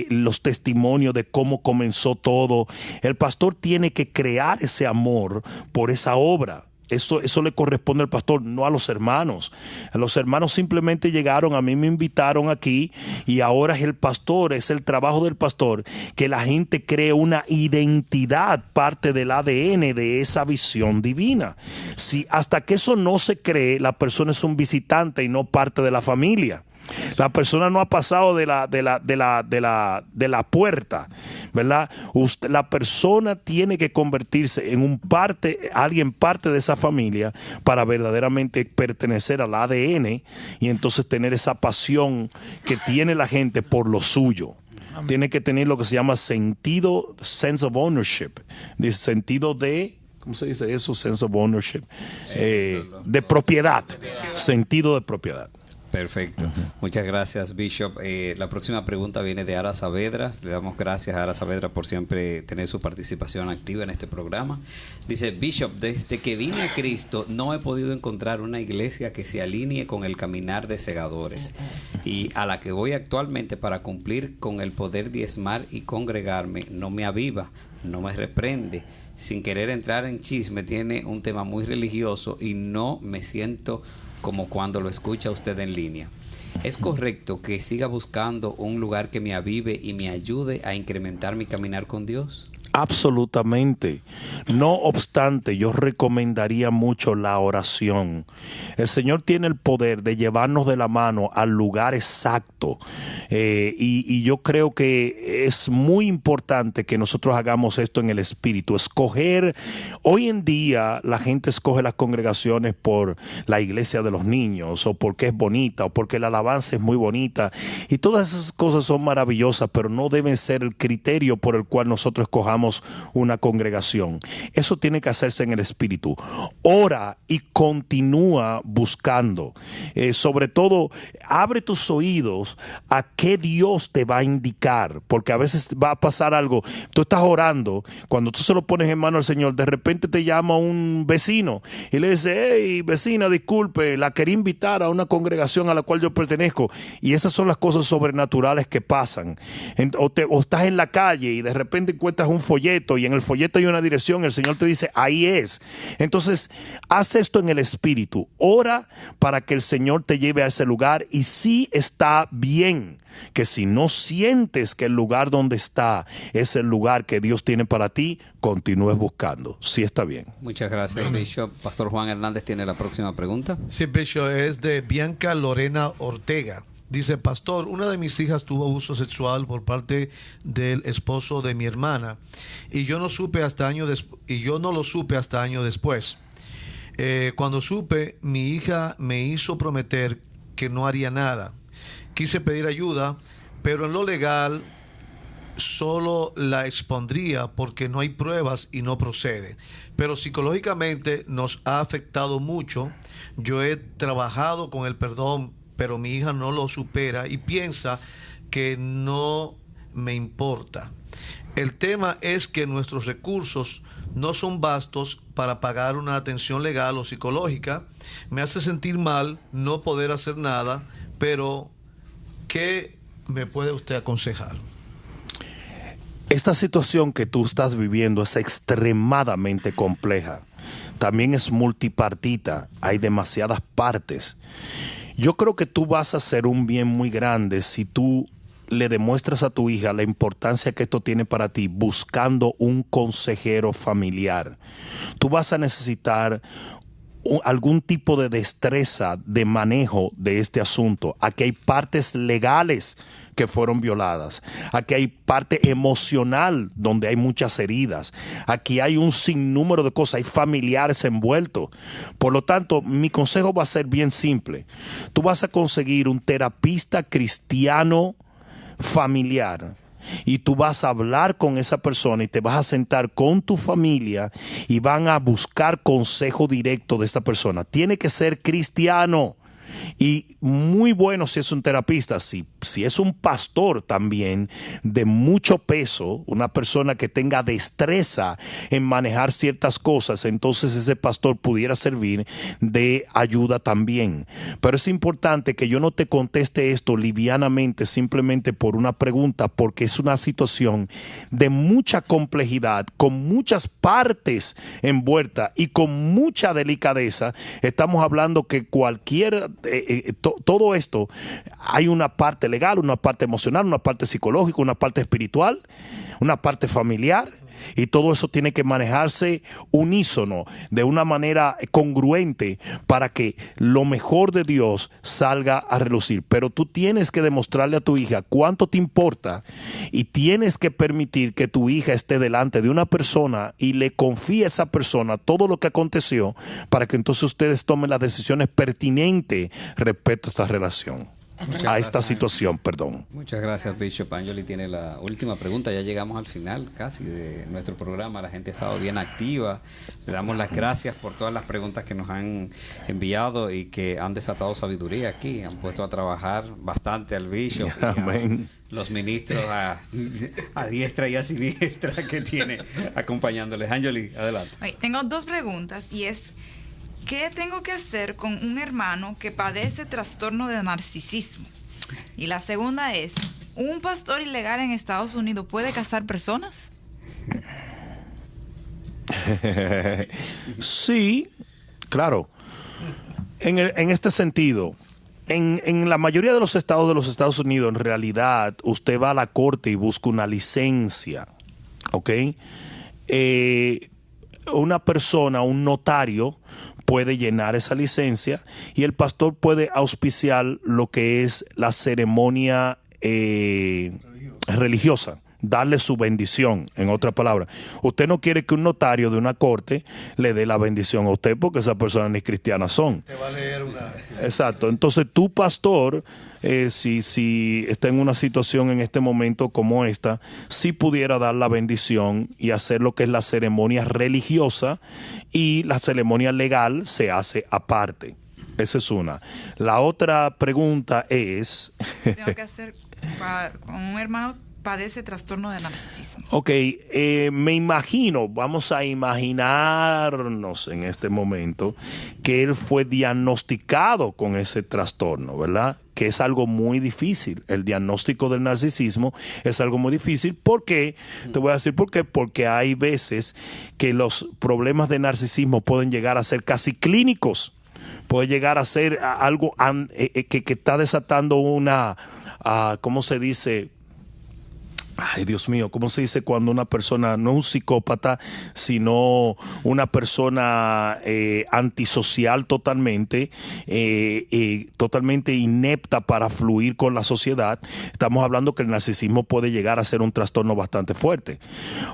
los testimonios de cómo comenzó todo. El pastor tiene que crear ese amor por esa obra. Eso le corresponde al pastor, no a los hermanos. A los hermanos simplemente llegaron, a mí me invitaron aquí y ahora es el pastor, es el trabajo del pastor que la gente cree una identidad, parte del ADN de esa visión divina. Si hasta que eso no se cree, la persona es un visitante y no parte de la familia. La persona no ha pasado de la puerta, ¿verdad? La persona tiene que convertirse en alguien parte de esa familia para verdaderamente pertenecer al ADN y entonces tener esa pasión que tiene la gente por lo suyo. Tiene que tener lo que se llama sense of ownership, sentido de... ¿Cómo se dice eso? Sense of ownership. De propiedad. Sentido de propiedad. Perfecto. Muchas gracias, Bishop. La próxima pregunta viene de Ara Saavedra. Le damos gracias a Ara Saavedra por siempre tener su participación activa en este programa. Dice, Bishop, desde que vine a Cristo no he podido encontrar una iglesia que se alinee con el caminar de segadores. Y a la que voy actualmente para cumplir con el poder diezmar y congregarme no me aviva, no me reprende. Sin querer entrar en chisme, tiene un tema muy religioso y no me siento como cuando lo escucha usted en línea. ¿Es correcto que siga buscando un lugar que me avive y me ayude a incrementar mi caminar con Dios? Absolutamente. No obstante, yo recomendaría mucho la oración. El Señor tiene el poder de llevarnos de la mano al lugar exacto. Y yo creo que es muy importante que nosotros hagamos esto en el Espíritu. Escoger, hoy en día la gente escoge las congregaciones por la iglesia de los niños, o porque es bonita, o porque la alabanza es muy bonita. Y todas esas cosas son maravillosas, pero no deben ser el criterio por el cual nosotros escojamos una congregación. Eso tiene que hacerse en el Espíritu. Ora y continúa buscando. Sobre todo, abre tus oídos a qué Dios te va a indicar, porque a veces va a pasar algo. Tú estás orando, cuando tú se lo pones en mano al Señor, de repente te llama un vecino y le dice, hey, vecina, disculpe, la quería invitar a una congregación a la cual yo pertenezco. Y esas son las cosas sobrenaturales que pasan. O estás en la calle y de repente encuentras un folleto y en el folleto hay una dirección, el Señor te dice, ahí es. Entonces, haz esto en el Espíritu. Ora para que el Señor te lleve a ese lugar, y sí está bien que si no sientes que el lugar donde está es el lugar que Dios tiene para ti, continúes buscando. Sí está bien. Muchas gracias, Bishop. Pastor Juan Hernández tiene la próxima pregunta. Sí, Bishop, es de Bianca Lorena Ortega. Dice, pastor, una de mis hijas tuvo abuso sexual por parte del esposo de mi hermana y yo no lo supe hasta años después. Cuando supe, mi hija me hizo prometer que no haría nada. Quise pedir ayuda, pero en lo legal solo la expondría porque no hay pruebas y no procede. Pero psicológicamente nos ha afectado mucho. Yo he trabajado con el perdón, pero mi hija no lo supera y piensa que no me importa. El tema es que nuestros recursos no son vastos para pagar una atención legal o psicológica. Me hace sentir mal no poder hacer nada, pero ¿qué me puede usted aconsejar? Esta situación que tú estás viviendo es extremadamente compleja. También es multipartita, hay demasiadas partes. Yo creo que tú vas a hacer un bien muy grande si tú le demuestras a tu hija la importancia que esto tiene para ti buscando un consejero familiar. Tú vas a necesitar algún tipo de destreza de manejo de este asunto. Aquí hay partes legales que fueron violadas. Aquí hay parte emocional donde hay muchas heridas. Aquí hay un sinnúmero de cosas. Hay familiares envueltos. Por lo tanto, mi consejo va a ser bien simple. Tú vas a conseguir un terapista cristiano familiar. Y tú vas a hablar con esa persona y te vas a sentar con tu familia y van a buscar consejo directo de esta persona. Tiene que ser cristiano. Y muy bueno si es un terapista, si es un pastor también de mucho peso, una persona que tenga destreza en manejar ciertas cosas, entonces ese pastor pudiera servir de ayuda también. Pero es importante que yo no te conteste esto livianamente simplemente por una pregunta, porque es una situación de mucha complejidad, con muchas partes envueltas y con mucha delicadeza. Estamos hablando que todo esto, hay una parte legal, una parte emocional, una parte psicológica, una parte espiritual, una parte familiar, y todo eso tiene que manejarse unísono, de una manera congruente, para que lo mejor de Dios salga a relucir. Pero tú tienes que demostrarle a tu hija cuánto te importa, y tienes que permitir que tu hija esté delante de una persona y le confíe a esa persona todo lo que aconteció, para que entonces ustedes tomen las decisiones pertinentes respecto a esta relación. a esta situación, perdón. Muchas gracias, Bishop. Angeli tiene la última pregunta. Ya llegamos al final casi de nuestro programa. La gente ha estado bien activa. Le damos las gracias por todas las preguntas que nos han enviado y que han desatado sabiduría aquí. Han puesto a trabajar bastante al Bishop. Amén. Los ministros a diestra y a siniestra que tiene acompañándoles. Angeli, adelante. Tengo dos preguntas y es, ¿qué tengo que hacer con un hermano que padece trastorno de narcisismo? Y la segunda es, ¿un pastor ilegal en Estados Unidos puede casar personas? Sí, claro. En este sentido, en la mayoría de los Estados Unidos, en realidad, usted va a la corte y busca una licencia, ¿ok? Una persona, un notario, puede llenar esa licencia y el pastor puede auspiciar lo que es la ceremonia religiosa, darle su bendición. En otras palabras, usted no quiere que un notario de una corte le dé la bendición a usted porque esas personas ni cristianas son. Te va a leer una... Exacto. Entonces tu pastor, si está en una situación en este momento como esta, sí pudiera dar la bendición y hacer lo que es la ceremonia religiosa, y la ceremonia legal se hace aparte. Esa es una. La otra pregunta es... Tengo que hacer con un hermano padece trastorno de narcisismo. Ok, me imagino, vamos a imaginarnos en este momento que él fue diagnosticado con ese trastorno, ¿verdad? Que es algo muy difícil. El diagnóstico del narcisismo es algo muy difícil. ¿Por qué? Te voy a decir por qué. Porque hay veces que los problemas de narcisismo pueden llegar a ser casi clínicos. Puede llegar a ser algo que está desatando una, ¿cómo se dice? Ay, Dios mío, ¿cómo se dice cuando una persona, no es un psicópata, sino una persona antisocial totalmente, totalmente inepta para fluir con la sociedad? Estamos hablando que el narcisismo puede llegar a ser un trastorno bastante fuerte.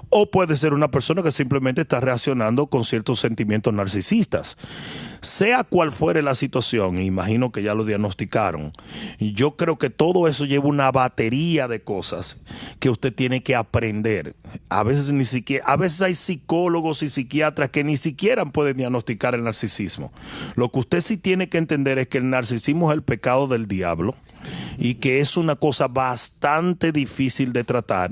O puede ser una persona que simplemente está reaccionando con ciertos sentimientos narcisistas. Sea cual fuere la situación, imagino que ya lo diagnosticaron, yo creo que todo eso lleva una batería de cosas que usted tiene que aprender. A veces hay psicólogos y psiquiatras que ni siquiera pueden diagnosticar el narcisismo. Lo que usted sí tiene que entender es que el narcisismo es el pecado del diablo y que es una cosa bastante difícil de tratar,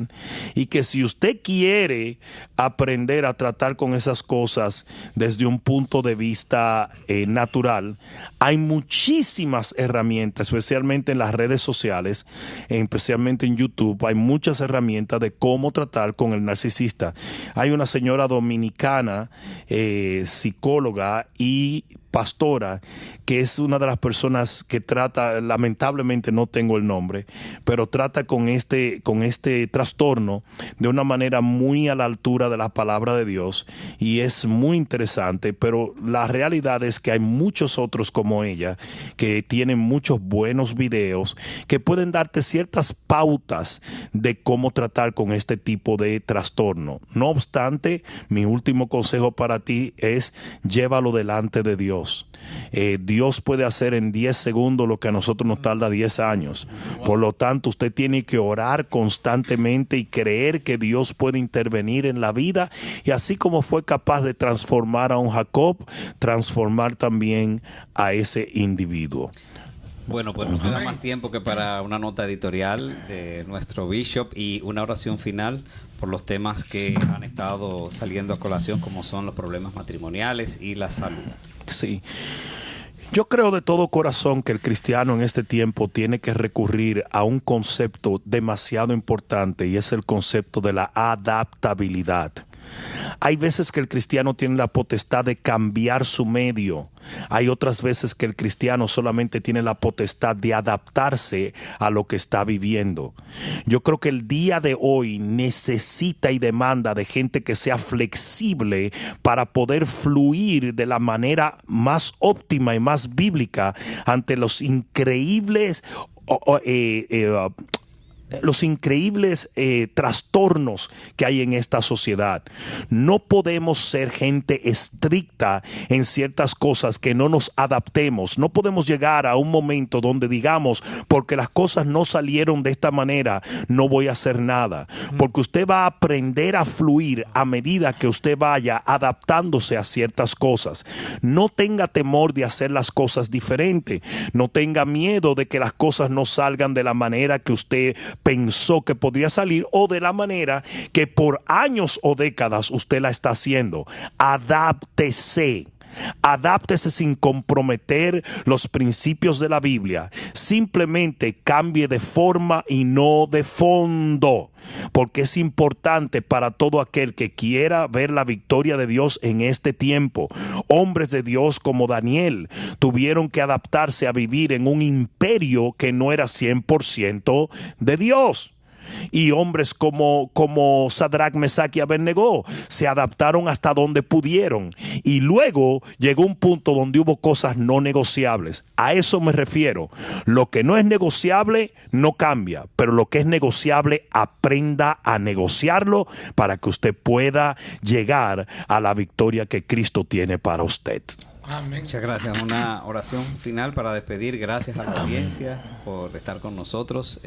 y que si usted quiere aprender a tratar con esas cosas desde un punto de vista natural, hay muchísimas herramientas, especialmente en las redes sociales, especialmente en YouTube. Hay muchas herramientas de cómo tratar con el narcisista. Hay una señora dominicana, psicóloga y pastora, que es una de las personas que trata, lamentablemente no tengo el nombre, pero trata con este trastorno de una manera muy a la altura de la palabra de Dios, y es muy interesante. Pero la realidad es que hay muchos otros como ella que tienen muchos buenos videos que pueden darte ciertas pautas de cómo tratar con este tipo de trastorno. No obstante, mi último consejo para ti es: llévalo delante de Dios. Dios puede hacer en 10 segundos lo que a nosotros nos tarda 10 años. Por lo tanto, usted tiene que orar constantemente y creer que Dios puede intervenir en la vida, y así como fue capaz de transformar a un Jacob, transformar también a ese individuo. Bueno, pues nos queda más tiempo que para una nota editorial de nuestro Bishop y una oración final por los temas que han estado saliendo a colación, como son los problemas matrimoniales y la salud. Sí. Yo creo de todo corazón que el cristiano en este tiempo tiene que recurrir a un concepto demasiado importante, y es el concepto de la adaptabilidad. Hay veces que el cristiano tiene la potestad de cambiar su medio. Hay otras veces que el cristiano solamente tiene la potestad de adaptarse a lo que está viviendo. Yo creo que el día de hoy necesita y demanda de gente que sea flexible para poder fluir de la manera más óptima y más bíblica ante los increíbles increíbles trastornos que hay en esta sociedad. No podemos ser gente estricta en ciertas cosas que no nos adaptemos. No podemos llegar a un momento donde digamos, porque las cosas no salieron de esta manera, no voy a hacer nada. Porque usted va a aprender a fluir a medida que usted vaya adaptándose a ciertas cosas. No tenga temor de hacer las cosas diferentes. No tenga miedo de que las cosas no salgan de la manera que usted pensó que podría salir o de la manera que por años o décadas usted la está haciendo. Adáptese. Adáptese sin comprometer los principios de la Biblia. Simplemente cambie de forma y no de fondo, porque es importante para todo aquel que quiera ver la victoria de Dios en este tiempo. Hombres de Dios como Daniel tuvieron que adaptarse a vivir en un imperio que no era 100% de Dios. Y hombres como Sadrach, Mesach y Abednego se adaptaron hasta donde pudieron. Y luego llegó un punto donde hubo cosas no negociables. A eso me refiero. Lo que no es negociable no cambia, pero lo que es negociable, aprenda a negociarlo para que usted pueda llegar a la victoria que Cristo tiene para usted. Amén. Muchas gracias. Una oración final para despedir. Gracias a la audiencia por estar con nosotros.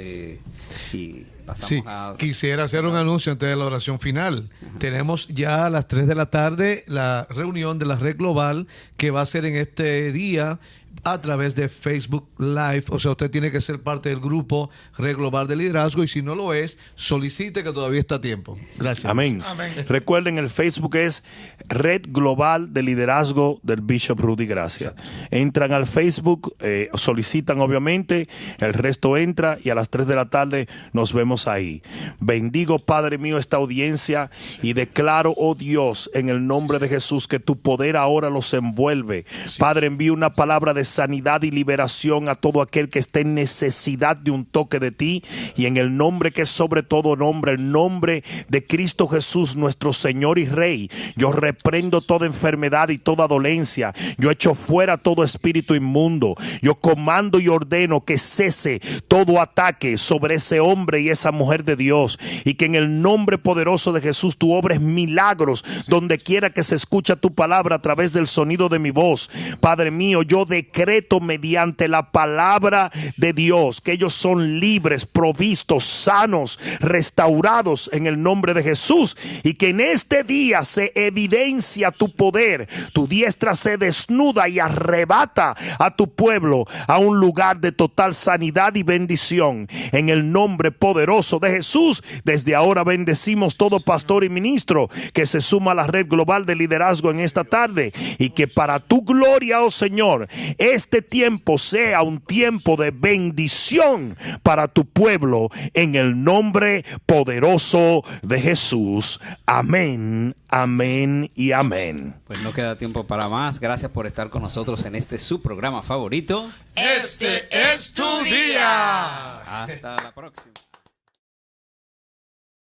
Y pasamos a... Quisiera hacer un anuncio antes de la oración final. Tenemos ya a las 3 de la tarde la reunión de la Red Global que va a ser en este día a través de Facebook Live. O sea, usted tiene que ser parte del grupo Red Global de Liderazgo y si no lo es, solicite que todavía está a tiempo. Gracias. Amén. Amén. Recuerden, el Facebook es Red Global de Liderazgo del Bishop Rudy Gracia. Entran al Facebook, solicitan obviamente, el resto entra y a las 3 de la tarde nos vemos ahí. Bendigo, Padre mío, esta audiencia y declaro, oh Dios, en el nombre de Jesús, que tu poder ahora los envuelve. Padre, envío una palabra de sanidad y liberación a todo aquel que esté en necesidad de un toque de ti, y en el nombre que es sobre todo nombre, el nombre de Cristo Jesús, nuestro Señor y Rey, yo reprendo toda enfermedad y toda dolencia. Yo echo fuera todo espíritu inmundo. Yo comando y ordeno que cese todo ataque sobre ese hombre y esa mujer de Dios, y que en el nombre poderoso de Jesús tú obres milagros donde quiera que se escucha tu palabra a través del sonido de mi voz. Padre mío, yo decreto mediante la palabra de Dios que ellos son libres, provistos, sanos, restaurados en el nombre de Jesús, y que en este día se evidencia tu poder. Tu diestra se desnuda y arrebata a tu pueblo a un lugar de total sanidad y bendición. En el nombre poderoso de Jesús, desde ahora bendecimos todo pastor y ministro que se suma a la Red Global de Liderazgo en esta tarde, y que para tu gloria, oh Señor, este tiempo sea un tiempo de bendición para tu pueblo, en el nombre poderoso de Jesús. Amén, amén y amén. Pues no queda tiempo para más. Gracias por estar con nosotros en este su programa favorito. Este es tu día. Hasta la próxima.